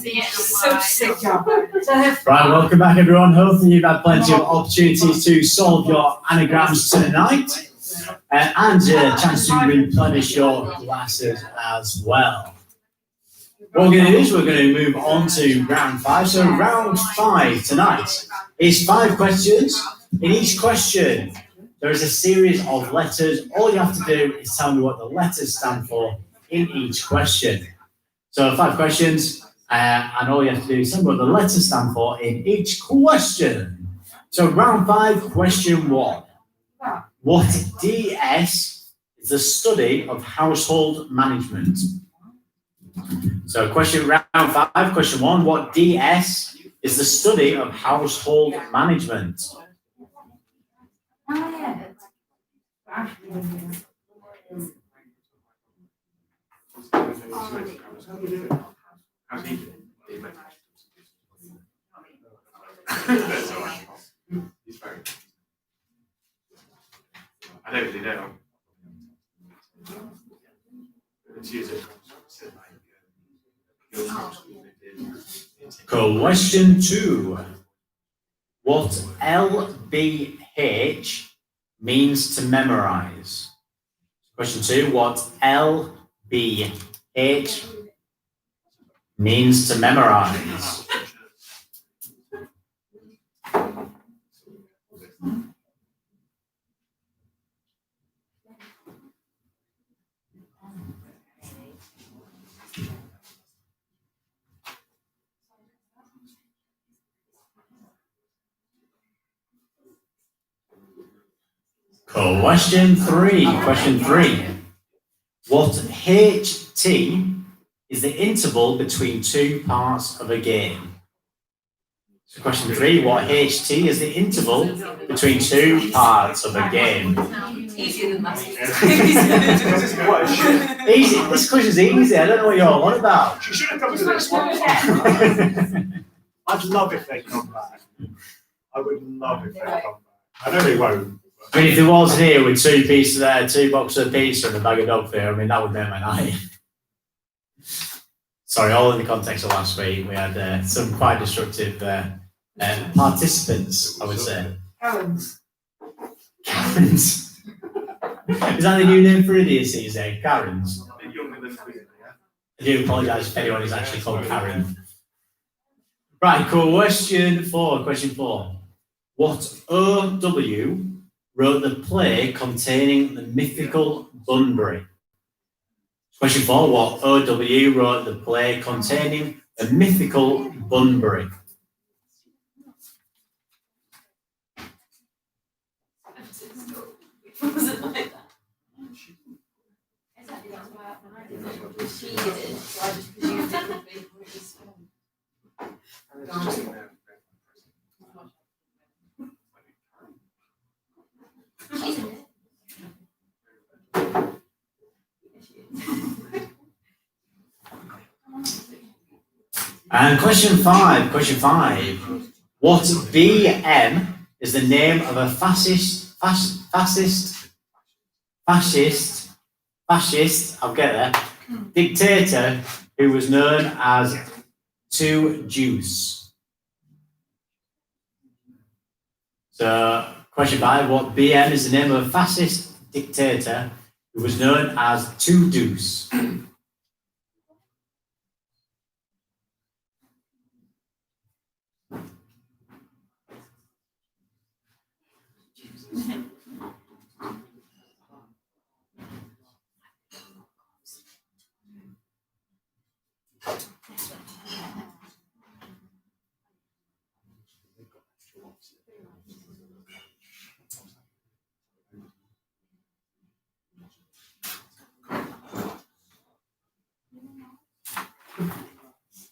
see it. So sick, John. Right, welcome back everyone. Hopefully you've had plenty of opportunities to solve your anagrams tonight and a chance to replenish your glasses as well. What we're going to do is we're going to move on to round 5. So round 5 tonight is 5 questions. In each question, there is a series of letters. All you have to do is tell me what the letters stand for in each question. So 5 questions, and all you have to do is tell me what the letters stand for in each question. So round 5, question 1. What DS is the study of household management? So round 5, question 1. What DS is the study of household management? That's all right. He's very good. I don't really know. Let's use it. Question 2. What LBH means to memorize? Question 2. What LBH means to memorize? Question 3. Question 3. What HT is the interval between 2 parts of a game? So question 3. What HT is the interval between 2 parts of a game? Easier than that. Easy. This question's easy. I don't know what you're all on about. She should have come to this one. I'd love if they come back. I would love if they come back. I know they won't. I mean, if there was here with 2 pieces there, 2 boxes of pizza and a bag of dog food, I mean, that would make my night. Sorry, all in the context of last week, we had some quite destructive participants, I would say. Karens. Karens. Is that the new name for idiocy, you say? Karens? They're younger than we are, yeah? I do apologise if anyone is actually called Karen. Right, question 4. Question 4. What OW wrote the play containing the mythical Bunbury? Question 4. What OW wrote the play containing the mythical Bunbury? Was it like that? She did it, so I just presumed it would be. And question 5. Question 5. What BM is the name of a fascist, I'll get there, dictator who was known as Two Deuce? So, question 5. What BM is the name of a fascist dictator who was known as Two Deuce?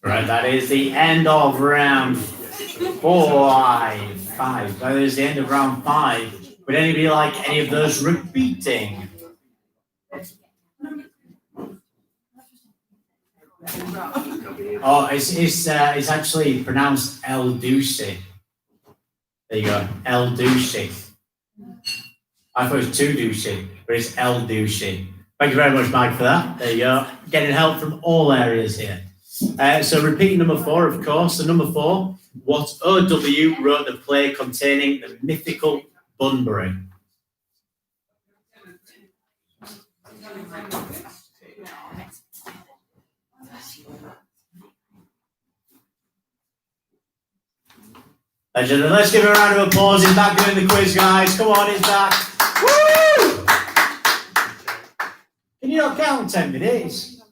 Right, that is the end of round 5. That is the end of round 5. Would anybody like any of those repeating? Oh, it's actually pronounced El Duce. There you go, El Duce. I thought it was Two Duce, but it's El Duce. Thank you very much, Mike, for that. There you go. Getting help from all areas here. So repeating number 4, of course. So number 4, what O.W. wrote the play containing the mythical Bunbury? Legend. And let's give a round of applause. He's back doing the quiz, guys. Come on, he's back. Woo! Can you not count 10 minutes?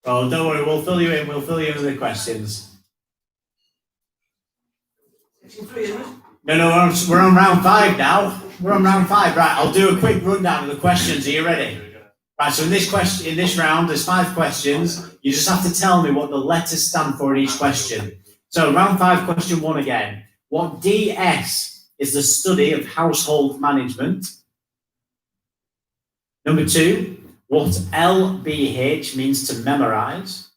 Oh, don't worry. We'll fill you in. We'll fill you in with the questions. No, we're on round 5 now. We're on round 5. Right, I'll do a quick rundown of the questions. Are you ready? Right, so in this round, there's 5 questions. You just have to tell me what the letters stand for in each question. So round 5, question 1 again. What DS is the study of household management? Number 2, what LBH means to memorize?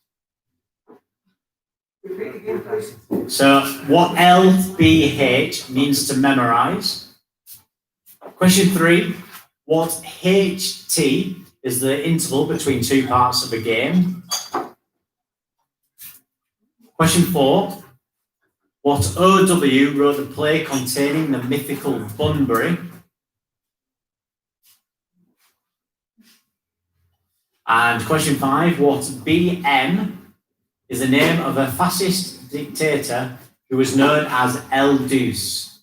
So what LBH means to memorize? Question 3, what HT is the interval between 2 parts of a game? Question 4, what OW wrote the play containing the mythical Bunbury? And question 5, what BM is the name of a fascist dictator who was known as El Deuce?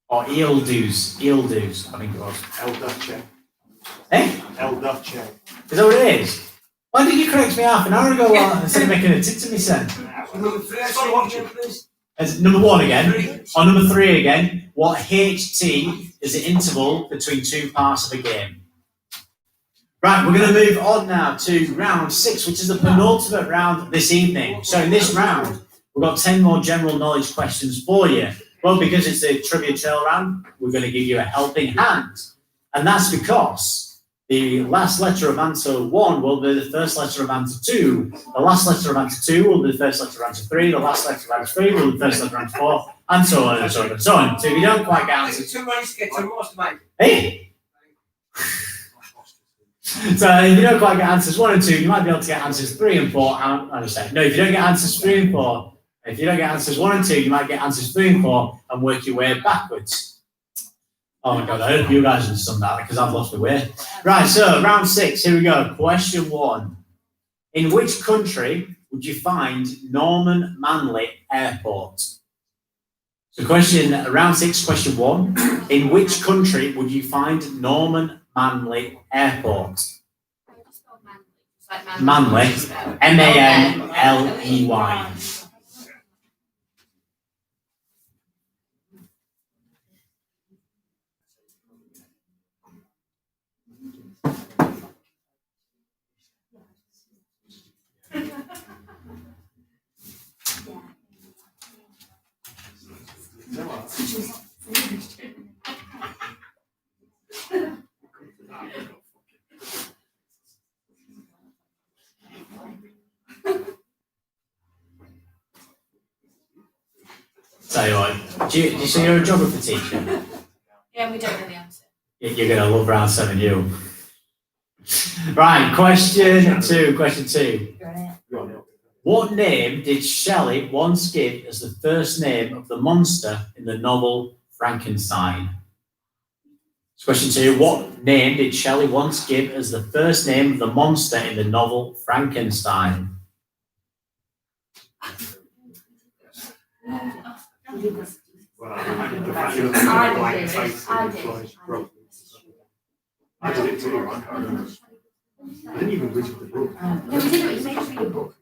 Or Il Deuce, I think it was. El Duce. Eh? El Duce. Is that what it is? Why did you correct me half an hour ago instead of making a tit to me, son? As number 1 again, or number 3 again, what HT is the interval between 2 parts of a game? Right, we're going to move on now to round 6, which is the penultimate round this evening. So in this round, we've got 10 more general knowledge questions for you. Well, because it's a trivia trail round, we're going to give you a helping hand. And that's because the last letter of answer 1 will be the first letter of answer 2. The last letter of answer 2 will be the first letter of answer 3. The last letter of answer 3 will be the first letter of answer 4. And so on and so on and so on. So if you don't quite get answers... Hey! So if you don't quite get answers 1 and 2, you might be able to get answers 3 and 4. No, if you don't get answers 3 and 4, if you don't get answers 1 and 2, you might get answers 3 and 4 and work your way backwards. Oh my God, I hope you guys understand that because I've lost the way. Right, so round 6, here we go. Question 1. In which country would you find Norman Manley Airport? So round 6, question 1. In which country would you find Norman Manley Airport? Manley, M-A-N-L-E-Y. Tell you what, do you say you're a geography teacher? Yeah, we don't know the answer. You're going to love round 7, you. Right, question 2. What name did Shelley once give as the first name of the monster in the novel Frankenstein? Question 2, what name did Shelley once give as the first name of the monster in the novel Frankenstein? Well, the fact you look at the blank face implies growth. I did it too, I can't remember. I didn't even read the book. No, we didn't. We made us read a book.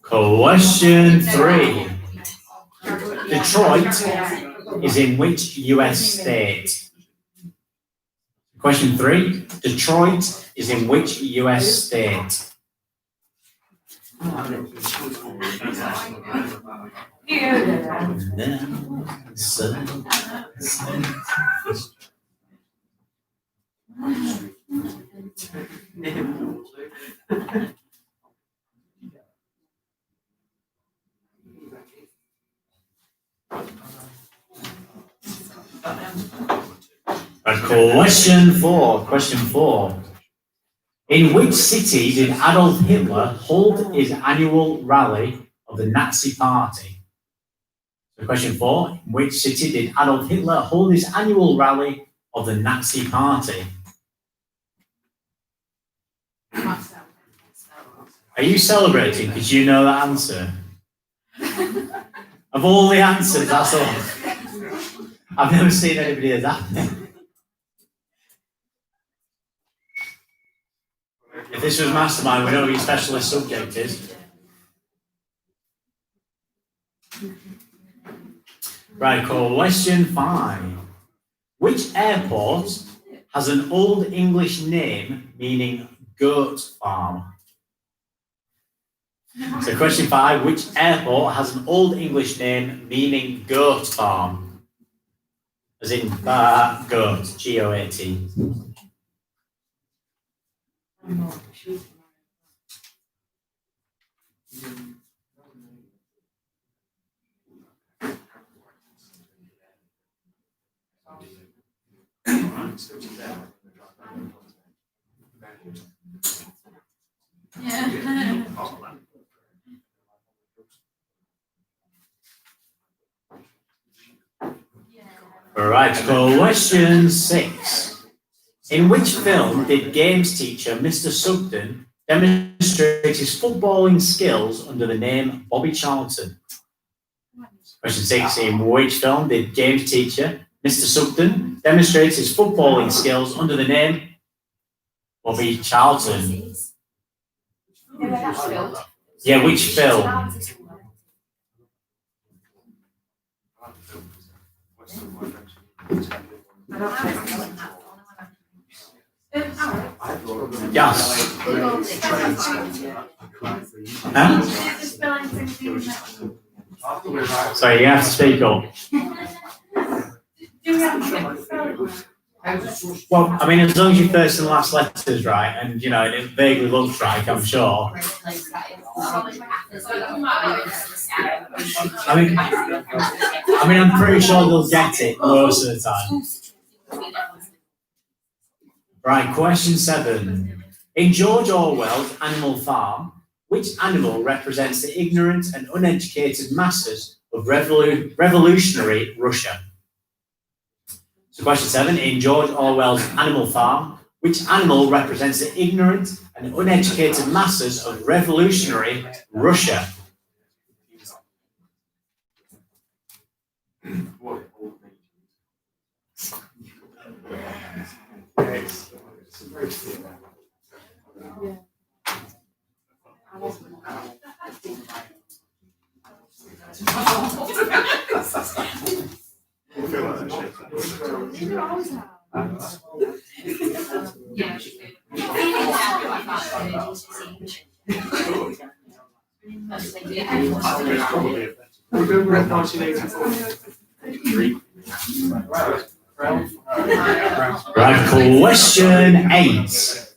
Question 3. Detroit is in which US state? Question 3. Detroit is in which US state? Question four. In which city did Adolf Hitler hold his annual rally of the Nazi Party? So question 4. In which city did Adolf Hitler hold his annual rally of the Nazi Party? Are you celebrating because you know that answer? Of all the answers, that's all. I've never seen anybody as that. If this was Mastermind, we know what your specialist subject is. Right, question 5. Which airport has an Old English name meaning goat farm? So question 5, which airport has an Old English name meaning goat farm? As in goat, G-O-A-T. Yeah. All right, question 6. In which film did games teacher Mr. Sugden demonstrate his footballing skills under the name Bobby Charlton? Question 6. In which film did games teacher Mr. Sugden demonstrate his footballing skills under the name Bobby Charlton? Yeah, which film? Yes. Huh? Sorry, you have to speak up. Well, I mean, as long as your first and last letter's right, and you know, it vaguely looks right, I'm sure. I mean, I'm pretty sure they'll get it most of the time. Right, question 7. In George Orwell's Animal Farm, which animal represents the ignorant and uneducated masses of revolutionary Russia? So question 7, in George Orwell's Animal Farm, which animal represents the ignorant and uneducated masses of revolutionary Russia? Right, question 8.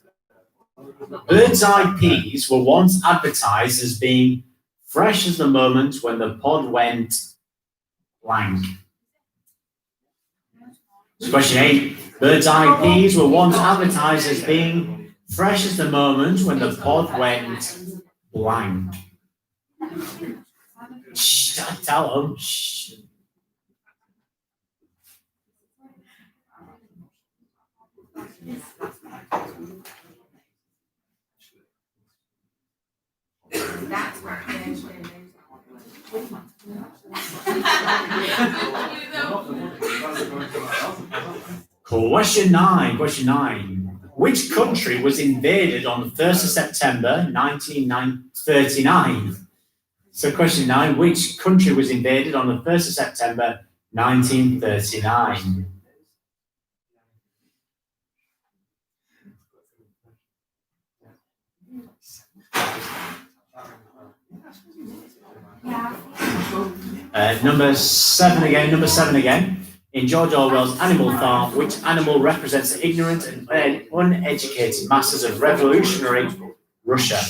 Bird's eye peas were once advertised as being fresh as the moment when the pod went blank. So question 8. Bird's eye peas were once advertised as being fresh as the moment when the pod went blank. Shh, don't tell them. Shh. Question 9. Which country was invaded on the 1st of September 1939? So question 9, which country was invaded on the 1st of September 1939? Number 7 again. In George Orwell's Animal Farm, which animal represents the ignorant and uneducated masses of revolutionary Russia?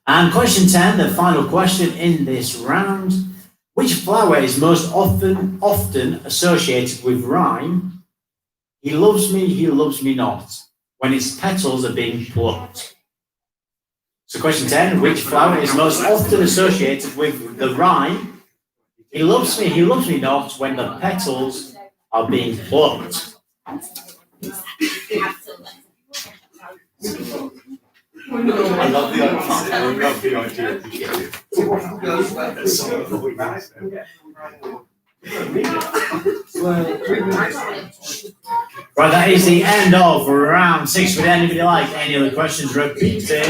And question 10, the final question in this round. Which flower is most often associated with rhyme? He loves me not, when its petals are being plucked. So question 10, which flower is most often associated with the rhyme? He loves me not, when the petals are being plucked. I love the idea. I love the idea of Right, that is the end of round 6. Would anybody like any other questions repeating?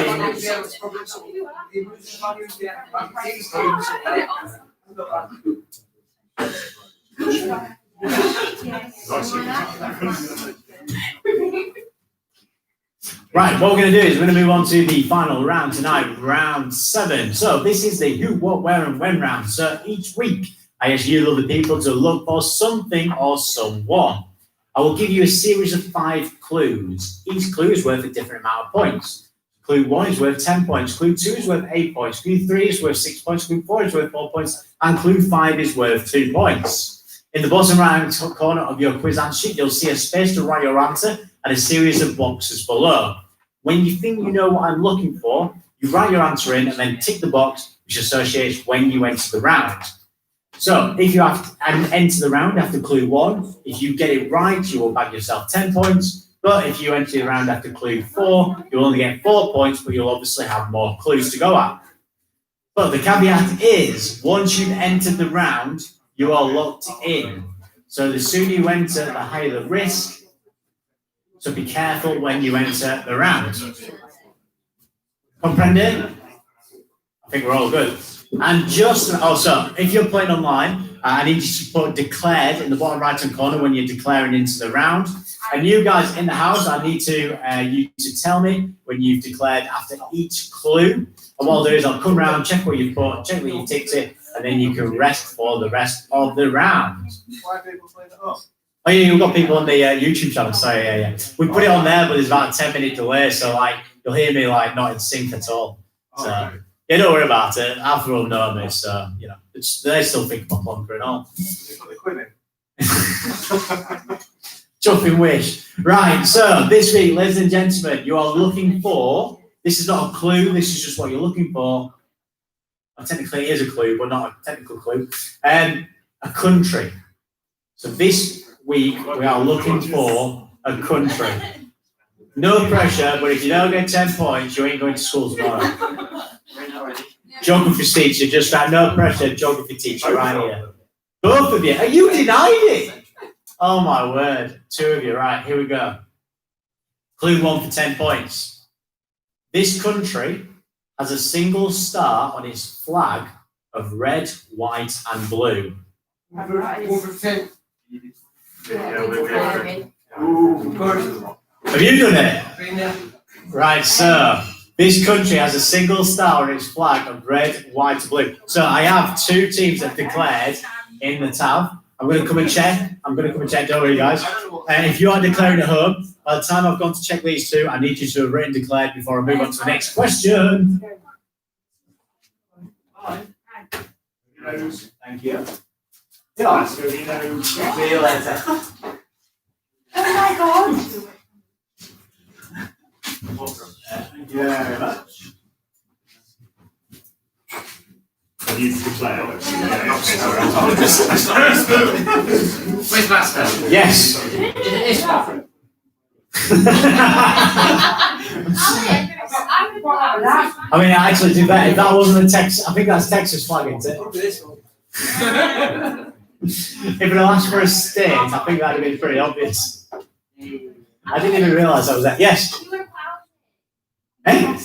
Right, what we're going to do is we're going to move on to the final round tonight, round 7. So this is the who, what, where, and when round. So each week, I ask you lovely people to look for something or someone. I will give you a series of 5 clues. Each clue is worth a different amount of points. Clue 1 is worth 10 points. Clue 2 is worth 8 points. Clue 3 is worth 6 points. Clue 4 is worth 4 points. And clue 5 is worth 2 points. In the bottom right corner of your quiz answer sheet, you'll see a space to write your answer and a series of boxes below. When you think you know what I'm looking for, you write your answer in and then tick the box which associates when you enter the round. So if you have to enter the round after clue 1, if you get it right, you will bag yourself 10 points. But if you enter the round after clue 4, you'll only get 4 points, but you'll obviously have more clues to go at. But the caveat is, once you've entered the round, you are locked in. So the sooner you enter, the higher the risk. So be careful when you enter the round. Comprende? I think we're all good. And just also, if you're playing online, I need you to put declared in the bottom right-hand corner when you're declaring into the round. And you guys in the house, I need you to tell me when you've declared after each clue. And what I'll do is I'll come around, check what you've put, check what you've ticked it, and then you can rest for the rest of the round. Oh yeah, we've got people on the YouTube channel, so yeah. We put it on there, but there's about a 10-minute delay, so like you'll hear me like not in sync at all. So yeah, don't worry about it. Alpha will know me, so you know, they still think I'm bunker and all. Jumping wish. Right, so this week, ladies and gentlemen, you are looking for, this is not a clue, this is just what you're looking for. Well, technically it is a clue, but not a technical clue. A country. So this week we are looking for a country. No pressure, but if you don't get 10 points, you ain't going to school tomorrow. Geography teacher, just right, no pressure, geography teacher right here. Both of you, you denied it. Oh my word, 2 of you, right, here we go. Clue 1 for 10 points. This country has a single star on its flag of red, white, and blue. Have you done it? Right, so this country has a single star on its flag of red, white, and blue. So I have 2 teams that have declared in the tab. I'm going to come and check. Don't worry, guys. If you are declaring at home, by the time I've gone to check these 2, I need you to have written declared before I move on to the next question. Thank you. Yeah. See you later. Oh my God. Thank you very much. You declare. Where's Master? Yes. It's Catherine. I mean, I actually do that. If that wasn't a Texas, I think that's Texas flag, isn't it? If it asked for a state, I think that would have been pretty obvious. I didn't even realise I was that. Yes. Eh?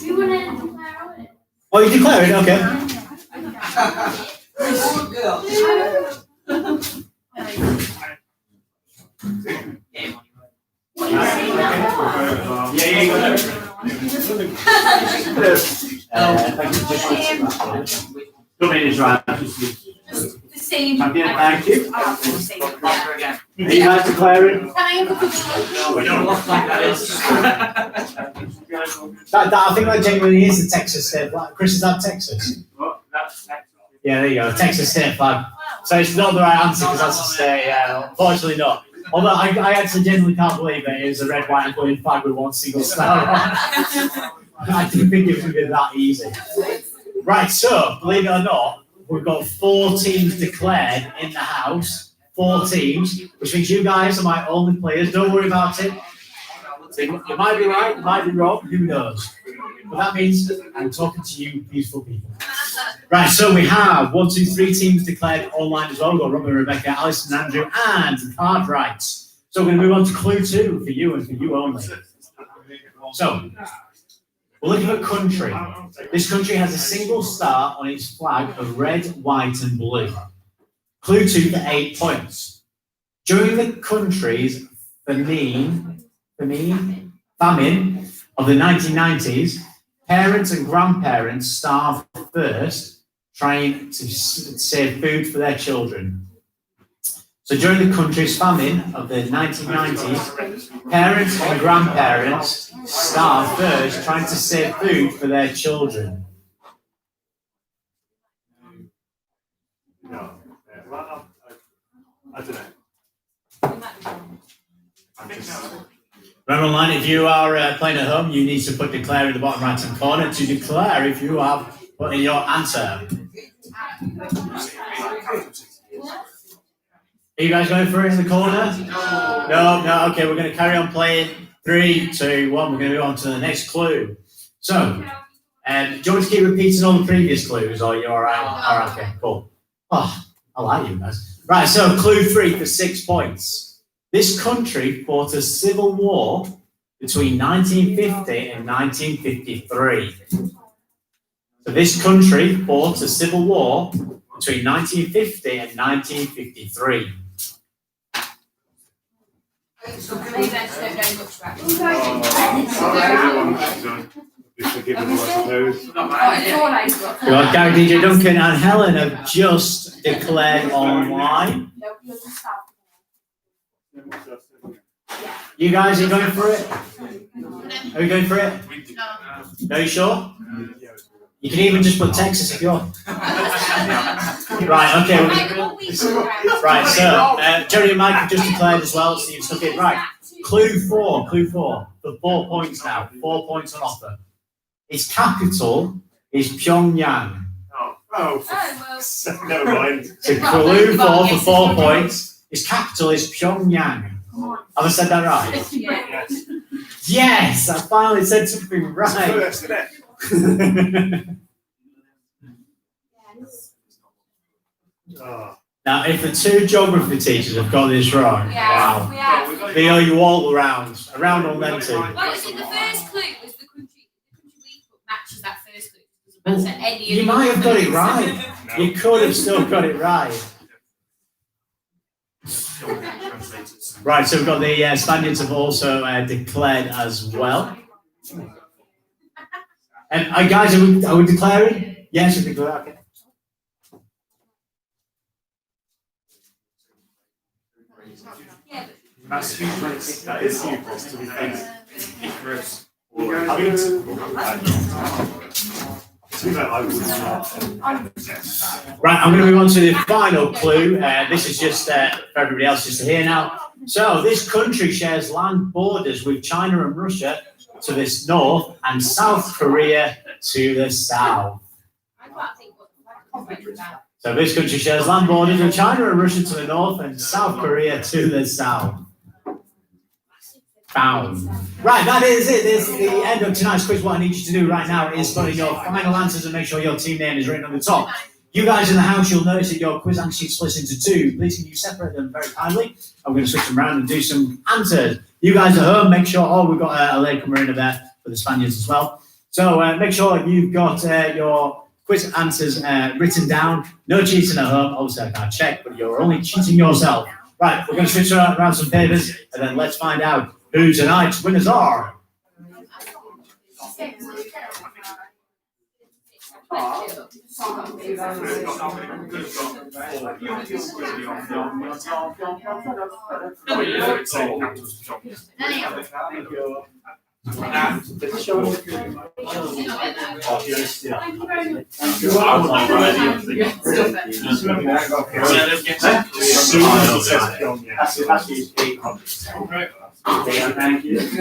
Oh, you declare it? Okay. Come in is right. The same. Thank you. Oh, the same. Yeah. Are you guys declaring? Can I have a couple We don't look like that is. That I think that genuinely is the Texas state flag. Chris, is that Texas? Well, that's next. Yeah, there you go. Texas state flag. So it's not the right answer because that's a state. Unfortunately not. Although I actually genuinely can't believe that it was a red, white, and blue flag with one single star. I didn't think it would be that easy. Right, so believe it or not, we've got 4 teams declared in the house. 4 teams, which means you guys are my only players. Don't worry about it. You might be right, you might be wrong, who knows? But that means I'm talking to you, beautiful people. Right, so we have 1, 2, 3 teams declared online as well. We've got Robin, Rebecca, Alison, Andrew, and card rights. So we're going to move on to clue 2 for you and for you only. So, we're looking at country. This country has a single star on its flag of red, white, and blue. Clue 2 for 8 points. During the country's famine of the 1990s, parents and grandparents starved first, trying to save food for their children. So during the country's famine of the 1990s, parents and grandparents starved first, trying to save food for their children. No. Well, I don't know. I think so. Remember online, if you are playing at home, you need to put declare in the bottom right hand corner to declare if you have put in your answer. Are you guys going for it in the corner? No. Okay, we're going to carry on playing. 3, 2, 1. We're going to go on to the next clue. So, do you want to keep repeating all the previous clues, or you're all right? All right, okay, cool. Oh, I like you guys. Right, so clue 3 for 6 points. This country fought a civil war between 1950 and 1953. So this country fought a civil war between 1950 and 1953. Maybe I just don't know much about We've got Gary, DJ Duncan, and Helen have just declared online. You guys are going for it? Are you going for it? No, you sure? You can even just put Texas if you want. Right, okay. Right, so Jerry and Mike have just declared as well, so you've stuck it. Right, clue 4 for 4 points now. 4 points on offer. Its capital is Pyongyang. Never mind. So clue 4 for 4 points. Its capital is Pyongyang. Have I said that right? Yeah. Yes, I finally said something right. Now, if the 2 geography teachers have got this wrong, Yeah, we wow. have. They owe you all around on them 2. Well, you see, the first clue was the country we put matches that first clue. It doesn't matter any of You the might have got it others. right. You could have still got it right. Right, so we've got the Spaniards have also declared as well. And guys, are we declaring? Yes, we're declaring. Okay. That's hubris. That is hubris, to be fair. Hubris. Right, I'm going to move on to the final clue. This is just for everybody else just to hear now. So, this country shares land borders with China and Russia to the north and South Korea to the south. I can't think what the about. So, this country shares land borders with China and Russia to the north and South Korea to the south. Found. Right, that is it. This is the end of tonight's quiz. What I need you to do right now is put in your final answers and make sure your team name is written on the top. You guys in the house, you'll notice that your quiz answer sheet splits into 2. Please can you separate them very kindly? I'm going to switch them around and do some answers. You guys at home, make sure, we've got a lady Marina there for the Spaniards as well. So make sure you've got your quiz answers written down. No cheating at home. Obviously, I can't check, but you're only cheating yourself. Right, we're going to switch around some papers and then let's find out who tonight's winners are. Thank you. We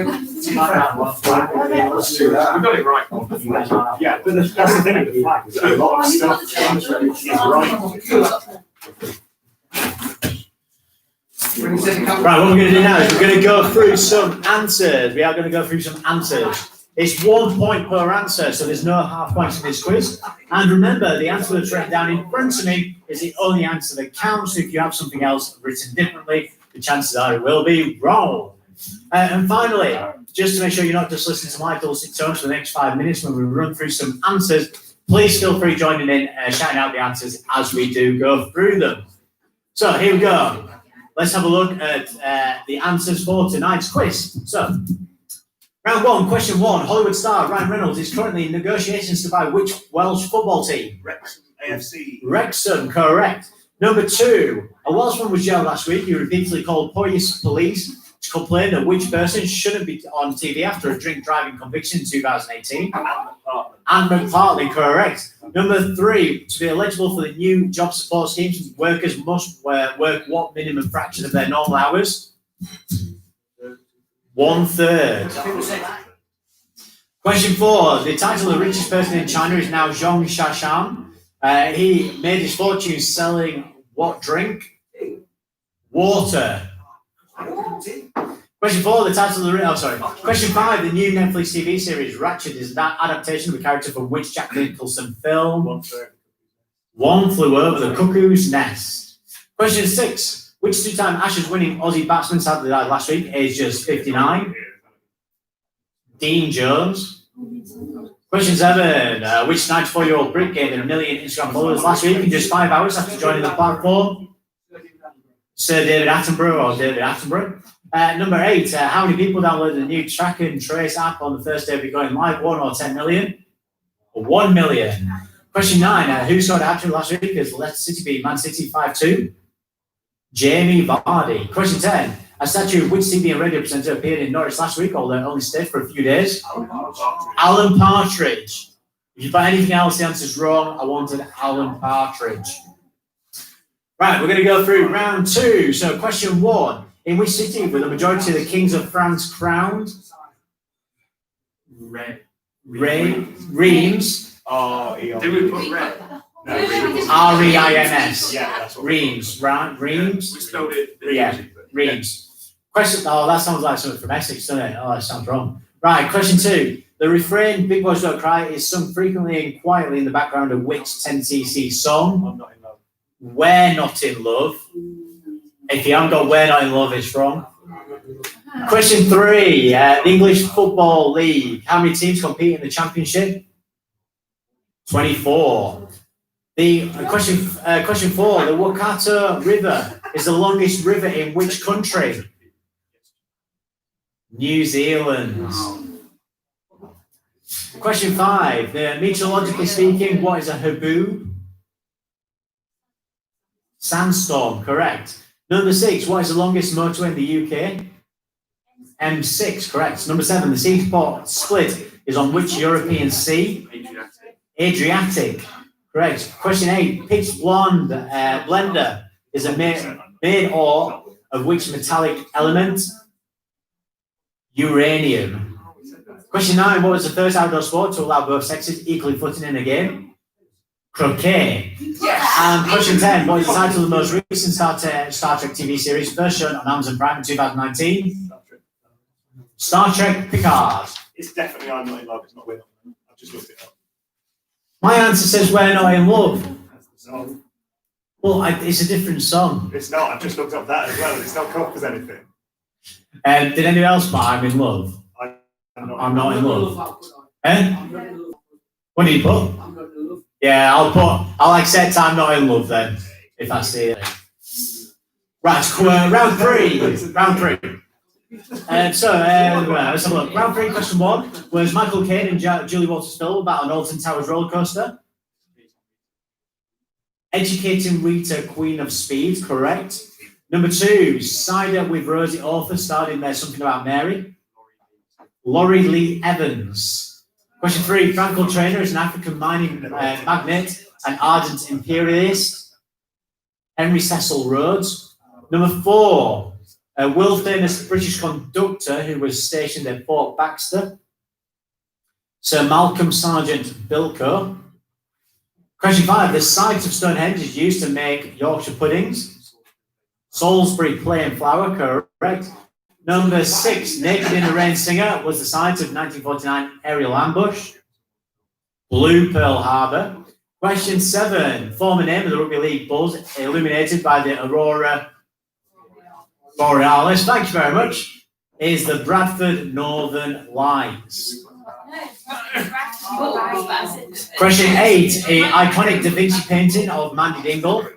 got it right. Yeah, but that's the thing with the flag. There's a lot of stuff is right. Right, what we're going to do now is we're going to go through some answers. We are going to go through some answers. It's 1 point per answer, so there's no half points in this quiz. And remember, the answer that's written down in front of me is the only answer that counts. So if you have something else written differently, the chances are it will be wrong. And finally, just to make sure you're not just listening to my dulcet tones for the next 5 minutes when we run through some answers, please feel free joining in, shouting out the answers as we do go through them. So here we go. Let's have a look at the answers for tonight's quiz. So, round one, question one. Hollywood star Ryan Reynolds is currently in negotiations to buy which Welsh football team? Wrexham AFC. Wrexham, correct. Number two, a Welshman was jailed last week. He repeatedly called police to complain that which person shouldn't be on TV after a drink driving conviction in 2018. And McPartlin, correct. Number three, to be eligible for the new job support schemes, workers must work what minimum fraction of their normal hours? 1/3. Question four, the title of the richest person in China is now Zhong Shashan. He made his fortune selling what drink? Water. Question four, the title of the Question five, the new Netflix TV series Ratched is that adaptation of a character from which Jack Nicholson film? One Flew Over the Cuckoo's Nest. Question six, which two-time Ashes winning Aussie batsman sadly died last week, aged just 59? Dean Jones. Question seven, which 94-year-old Brit gained 1 million Instagram followers last week in just 5 hours after joining the platform? Sir David Attenborough or David Attenborough. Number eight, how many people downloaded the new Track and Trace app on the first day of it going live? 1 or 10 million? 1 million. Question nine, who scored a hat-trick last week as Leicester City beat Man City 5-2? Jamie Vardy. Question 10, a statue of which TV and radio presenter appeared in Norwich last week, although it only stayed for a few days? Alan Partridge. If you buy anything else, the answer's wrong. I wanted Alan Partridge. Right, we're going to go through round two. So question one, in which city were the majority of the kings of France crowned? Reims. Did we put red? No, R-E-I-M-S. Yeah, that's what Reims, right? Reims? we spelled it. Yeah, Reims. Question, oh, that sounds like something from Essex, doesn't it? Oh, that sounds wrong. Right, question two. The refrain, Big Boys Don't Cry, is sung frequently and quietly in the background of which 10cc song? I'm not in love. We're Not in Love. If you haven't got We're Not in Love, it's wrong. Question three, the English Football League. How many teams compete in the championship? 24. The question four, the Waikato River is the longest river in which country? New Zealand. Question five, meteorologically speaking, what is a haboob? Sandstorm, correct. Number six, what is the longest motorway in the UK? M6, correct. Number seven, the seaport split is on which European sea? Adriatic, correct. Question eight, pitch blonde blender is a made ore of which metallic element? Uranium. Question nine, what was the first outdoor sport to allow both sexes equally footing in a game? Croquet. And question 10, what is the title of the most recent Star Trek TV series first shown on Amazon Prime in 2019? Star Trek Picard. It's definitely I'm Not in Love. It's not We're Not in Love. I've just looked it up. My answer says We're Not in Love. That's the song. Well, it's a different song. It's not. I've just looked up that as well. It's not come up as anything. Did anyone else put I'm in love? I'm not in love. What do you put? Yeah, I'll accept I'm not in love then, if I see it. Right, round three. Let's have a look. Round three, question one. Was Michael Caine and Julie Walters' film about an Alton Towers roller coaster? Educating Rita, Queen of Speed, correct. Number 2, Cider with Rosie Arthur, starred in There's Something About Mary. Laurie Lee Evans. Question 3, Frankel Trainer is an African mining magnate and ardent imperialist. Henry Cecil Rhodes. Number 4, a world-famous British conductor who was stationed at Fort Baxter. Sir Malcolm Sargent Bilko. Question 5, the site of Stonehenge is used to make Yorkshire puddings. Salisbury Plain Flour, correct. Number 6, Naked in the Rain Singer was the site of 1949 aerial ambush. Blue Pearl Harbor. Question 7, former name of the Rugby League Bulls, illuminated by the Aurora Borealis, thank you very much, is the Bradford Northern Lights. Question 8, an iconic Da Vinci painting of Mandy Dingle,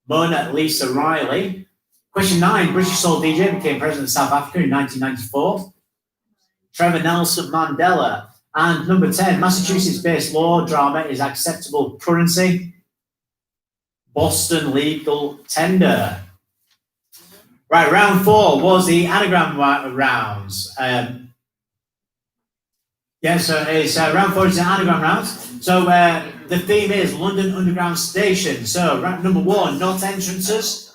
Mona Lisa Riley. Question 9, British soul DJ became president of South Africa in 1994. Trevor Nelson Mandela. And number 10, Massachusetts-based law drama is acceptable currency. Boston legal tender. Right, round 4 was the anagram rounds. So it's round 4 is the anagram rounds. So the theme is London Underground Station. So number 1, North Entrances.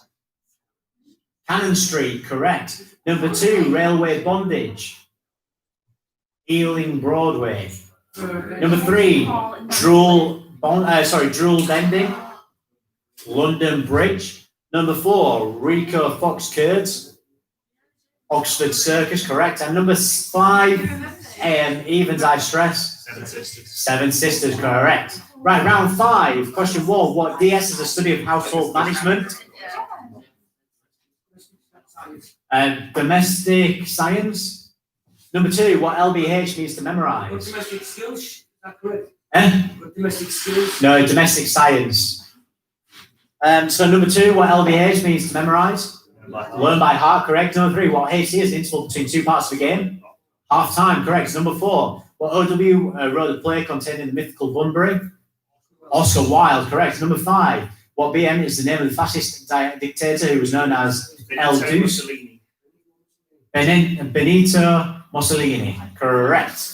Cannon Street, correct. Number 2, Railway Bondage. Ealing Broadway. Number 3, Drool Bending. London Bridge. Number 4, Rico Fox Curds. Oxford Circus, correct. And number 5, Evens I Stress. Seven Sisters, correct. Right, round 5, question 1. What DS is a study of household management? Domestic science. Number 2, what LBH means to memorize? Domestic skills, is that correct? Domestic skills? No, domestic science. So number 2, what LBH means to memorize? Learn by heart, correct. Number 3, what HC is the interval between 2 parts of the game? Half time, correct. Number 4, what OW wrote a play containing the mythical Bunbury? Oscar Wilde, correct. Number 5, what BM is the name of the fascist dictator who was known as El Duce? Benito Mussolini, correct.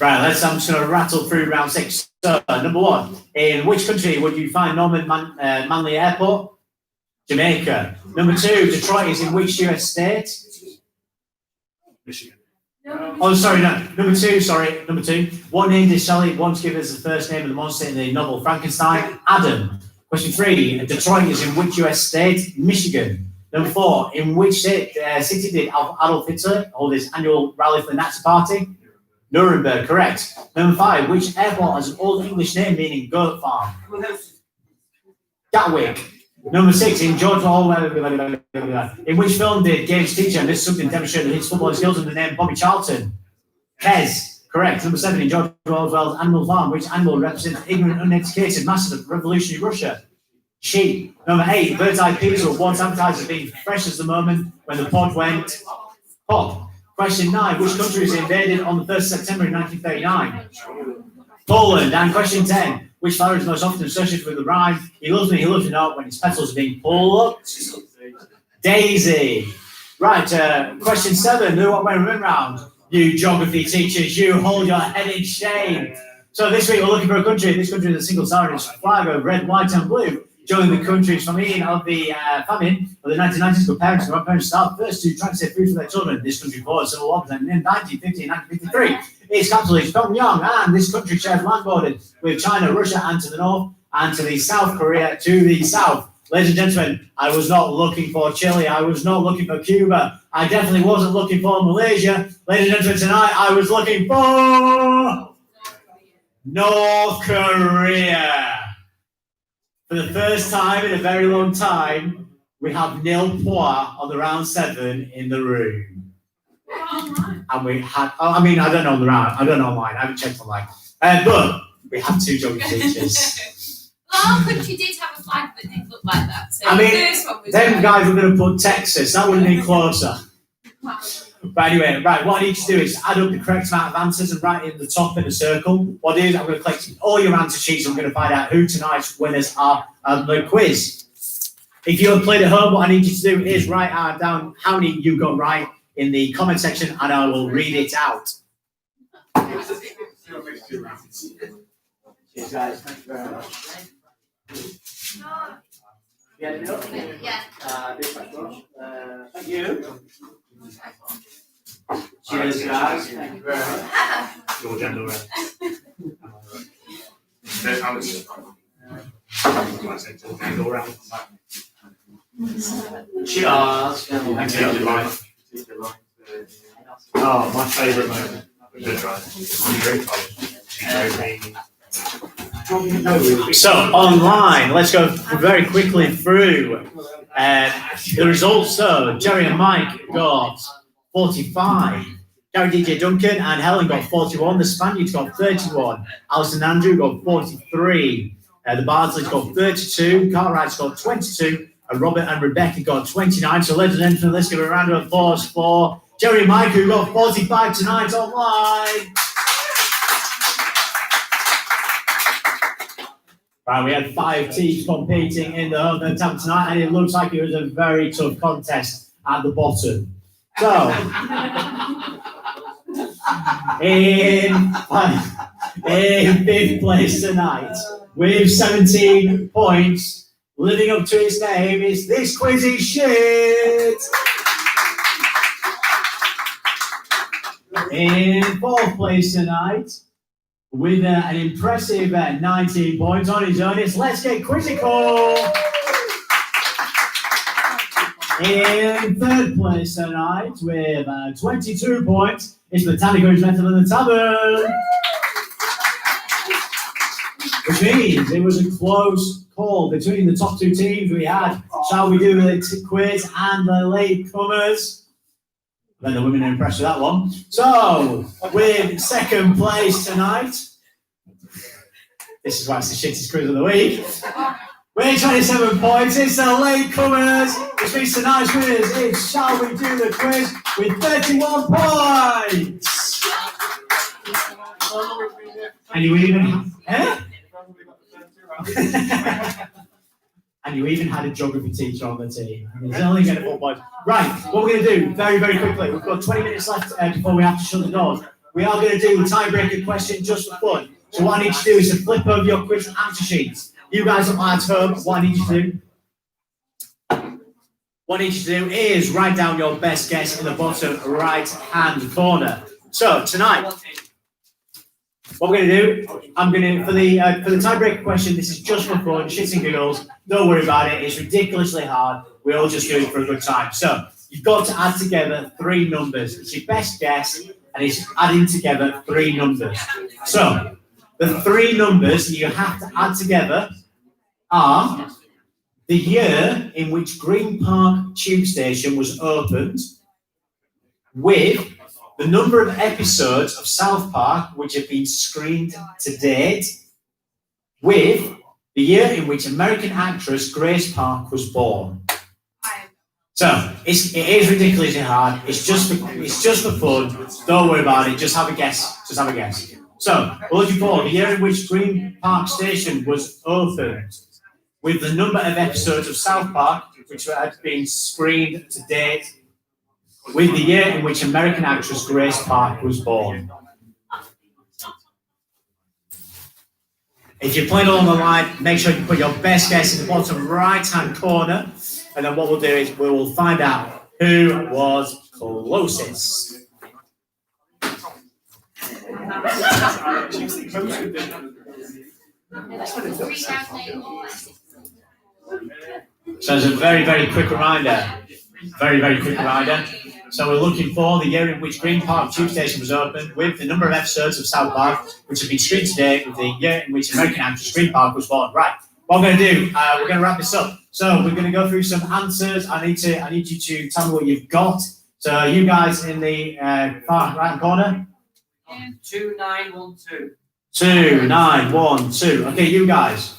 Right, I'm just going to rattle through round 6. So, number 1, in which country would you find Norman Manley Airport? Jamaica. Number 2, Detroit is in which US state? Michigan. Oh, sorry, no. Number 2. What name did Shelley once give as the first name of the monster in the novel Frankenstein? Adam. Question 3, Detroit is in which US state? Michigan. Number 4, in which city did Adolf Hitler hold his annual rally for the Nazi Party? Nuremberg, correct. Number 5, which airport has an old English name meaning goat farm? Gatwick. Number 6, in George Orwell, in which film did Games teacher and this something demonstrated his footballing skills under the name Bobby Charlton? Kes, correct. Number 7, in George Orwell's Animal Farm, which animal represents ignorant, uneducated masses of revolutionary Russia? Sheep. Number 8, Bird's Eye Pizza was once advertised as being fresh as the moment when the pod went pop. Question 9, which country was invaded on the 1st of September in 1939? Poland. And question 10, which flower is most often associated with the rhyme, he loves me not, when his petals are being pulled up? Daisy. Right, question 7, who what went round? You geography teachers, you hold your head in shame. So this week we're looking for a country. This country is a single star in its flag of red, white and blue. Joining the countries from in of the famine of the 1990s, where parents and grandparents started first to try to save food for their children. This country fought civil war in 1950 and 1953. Its capital is Pyongyang, and this country shares land borders with China, Russia, and to the north, and to the South Korea to the south. Ladies and gentlemen, I was not looking for Chile. I was not looking for Cuba. I definitely wasn't looking for Malaysia. Ladies and gentlemen, tonight I was looking for North Korea. For the first time in a very long time, we have Neil Poir on the round 7 in the room. And we had, I don't know on the round, I don't know online, I haven't checked online. But we have 2 geography teachers. Well, our country did have a flag that did look like that. So I mean, the first one was them guys were going to put Texas, that would have been closer. But anyway, right, what I need to do is add up the correct amount of answers and write it at the top in a circle. What I do is I'm going to collect all your answer sheets. I'm going to find out who tonight's winners are of the quiz. If you have played at home, what I need you to do is write down how many you got right in the comment section, and I will read it out. Cheers, guys. Thank you very much. Yeah. Thank you. Cheers, guys. Thank you very much. Your gender right. Cheers. Thank you. Oh, my favourite moment. Good, right? So online, let's go very quickly through the results. So Jerry and Mike got 45. Gary, DJ Duncan and Helen got 41. The Spaniards got 31. Alison and Andrew got 43. The Bardsleys got 32. Cartwrights got 22. And Robert and Rebecca got 29. So ladies and gentlemen, let's give a round of applause for Jerry and Mike, who got 45 tonight online. Right, we had 5 teams competing in the Holmfirth Tavern tonight, and it looks like it was a very tough contest at the bottom. So, in 5th place tonight, with 17 points, living up to its name, is This Quiz Is Shit! In 4th place tonight, with an impressive 19 points on his own, it's Let's Get Quizzical. In 3rd place tonight, with 22 points, it's Botanicals Method of the Tavern. Which means it was a close call between the top 2 teams. We had Shall We Do the Quiz and the Latecomers. Then the women are impressed with that one. So, with 2nd place tonight, this is why it's the shittest quiz of the week. With 27 points, it's the Latecomers, which means tonight's winners is Shall We Do the Quiz with 31 points. And you even, and you even had a geography teacher on the team. He's only getting 4 points. Right, what we're going to do very, very quickly, we've got 20 minutes left before we have to shut the doors. We are going to do a tiebreaker question just for fun. So what I need to do is to flip over your quiz answer sheets. You guys at home, what I need you to do is write down your best guess in the bottom right-hand corner. So tonight, what we're going to do, I'm going to, for the tiebreaker question, this is just for fun, shits and giggles. Don't worry about it. It's ridiculously hard. We all just do it for a good time. So you've got to add together 3 numbers. It's your best guess, and it's adding together 3 numbers. So the 3 numbers that you have to add together are the year in which Green Park Tube Station was opened, with the number of episodes of South Park which have been screened to date, with the year in which American actress Grace Park was born. So it is ridiculously hard. It's just for fun. Don't worry about it. Just have a guess. So we're looking for the year in which Green Park Station was opened, with the number of episodes of South Park which had been screened to date, with the year in which American actress Grace Park was born. If you're playing along the line, make sure you put your best guess in the bottom right-hand corner, and then what we'll do is we will find out who was closest. So it's a very, very quick reminder. So we're looking for the year in which Green Park Tube Station was opened, with the number of episodes of South Park which have been screened today, with the year in which American actress Green Park was born. Right. What we're going to do, we're going to wrap this up. So we're going to go through some answers. I need you to tell me what you've got. So you guys in the far right corner. 2912. 2912. Okay, you guys.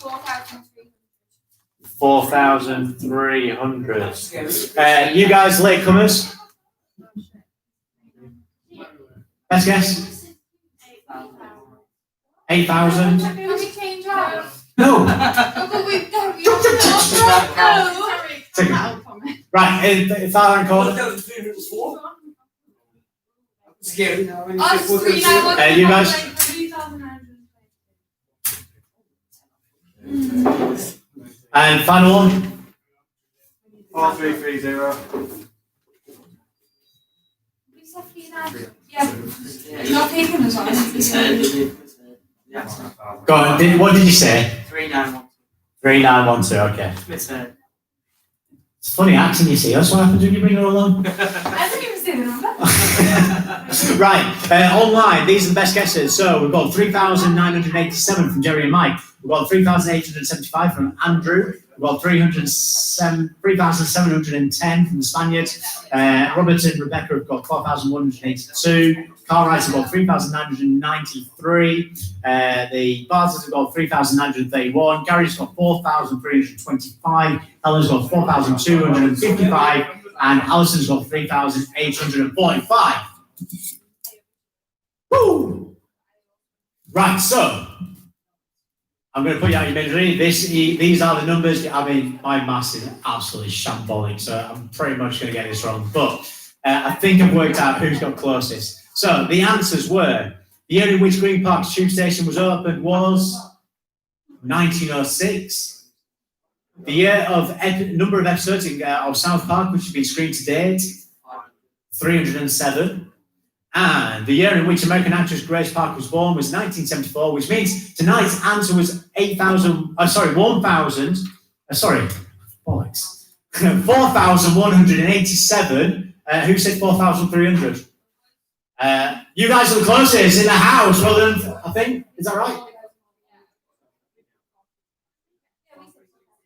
4,300. You guys, latecomers. Best guess? 8,000. Can we change ours? No. Oh, but we've got Take it. Right, in far hand corner. That was 304. Scary. Us 391. You guys? 3,900. And final one. 4330. Yeah. You're not taking us on. Go on, what did you say? 3912. 3912, okay. Misheard. It's funny accent, you see. That's what happens when you bring her along. I didn't even say the number. Right, online, these are the best guesses. So we've got 3,987 from Jerry and Mike. We've got 3,875 from Andrew. We've got 3,710 from the Spaniards. Robert and Rebecca have got 4,182. Carl Rice have got 3,993. The Bartels have got 3,931. Gary's got 4,325. Helen's got 4,255. And Alison's got 3,845. Woo! Right, so I'm going to put you out your misery. These are the numbers. I mean, my maths is absolutely shambolic, so I'm pretty much going to get this wrong. But I think I've worked out who's got closest. So the answers were, the year in which Green Park's tube station was opened was 1906. The year of number of episodes of South Park which has been screened to date, 307. And the year in which American actress Grace Park was born was 1974, which means tonight's answer was 4,187. Who said 4,300? You guys are the closest in the house. Well done, I think. Is that right?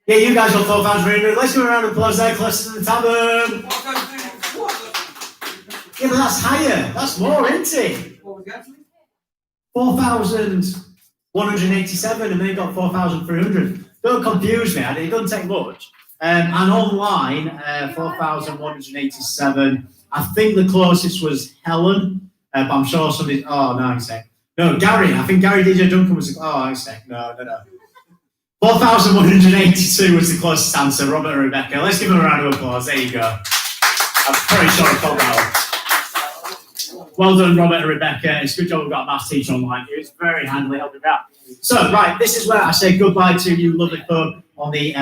Yeah, you guys got 4,300. Let's give a round of applause there, closest to the tavern. Yeah, but that's higher. That's more, isn't it? 4,187, and they got 4,300. Don't confuse me. It doesn't take much. And online, 4,187. I think the closest was Helen, but I'm sure somebody. Oh no, hang a sec. No, Gary. I think Gary DJ Duncan was. Oh, hang a sec. No. 4,182 was the closest answer. Robert and Rebecca. Let's give them a round of applause. There you go. I'm pretty sure I called that one. Well done, Robert and Rebecca. It's a good job we've got a maths teacher online. It's very handily helping me out. So, right, this is where I say goodbye to you, lovely pub on the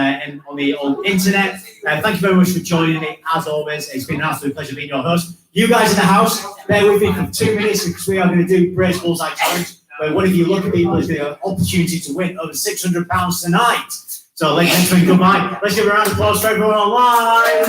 old internet. Thank you very much for joining me. As always, it's been an absolute pleasure being your host. You guys in the house, bear with me for 2 minutes because we are going to do Brace Bullseye Challenge, where one of you lucky people is going to have an opportunity to win over £600 tonight. So, ladies and gentlemen, goodbye. Let's give a round of applause for everyone online.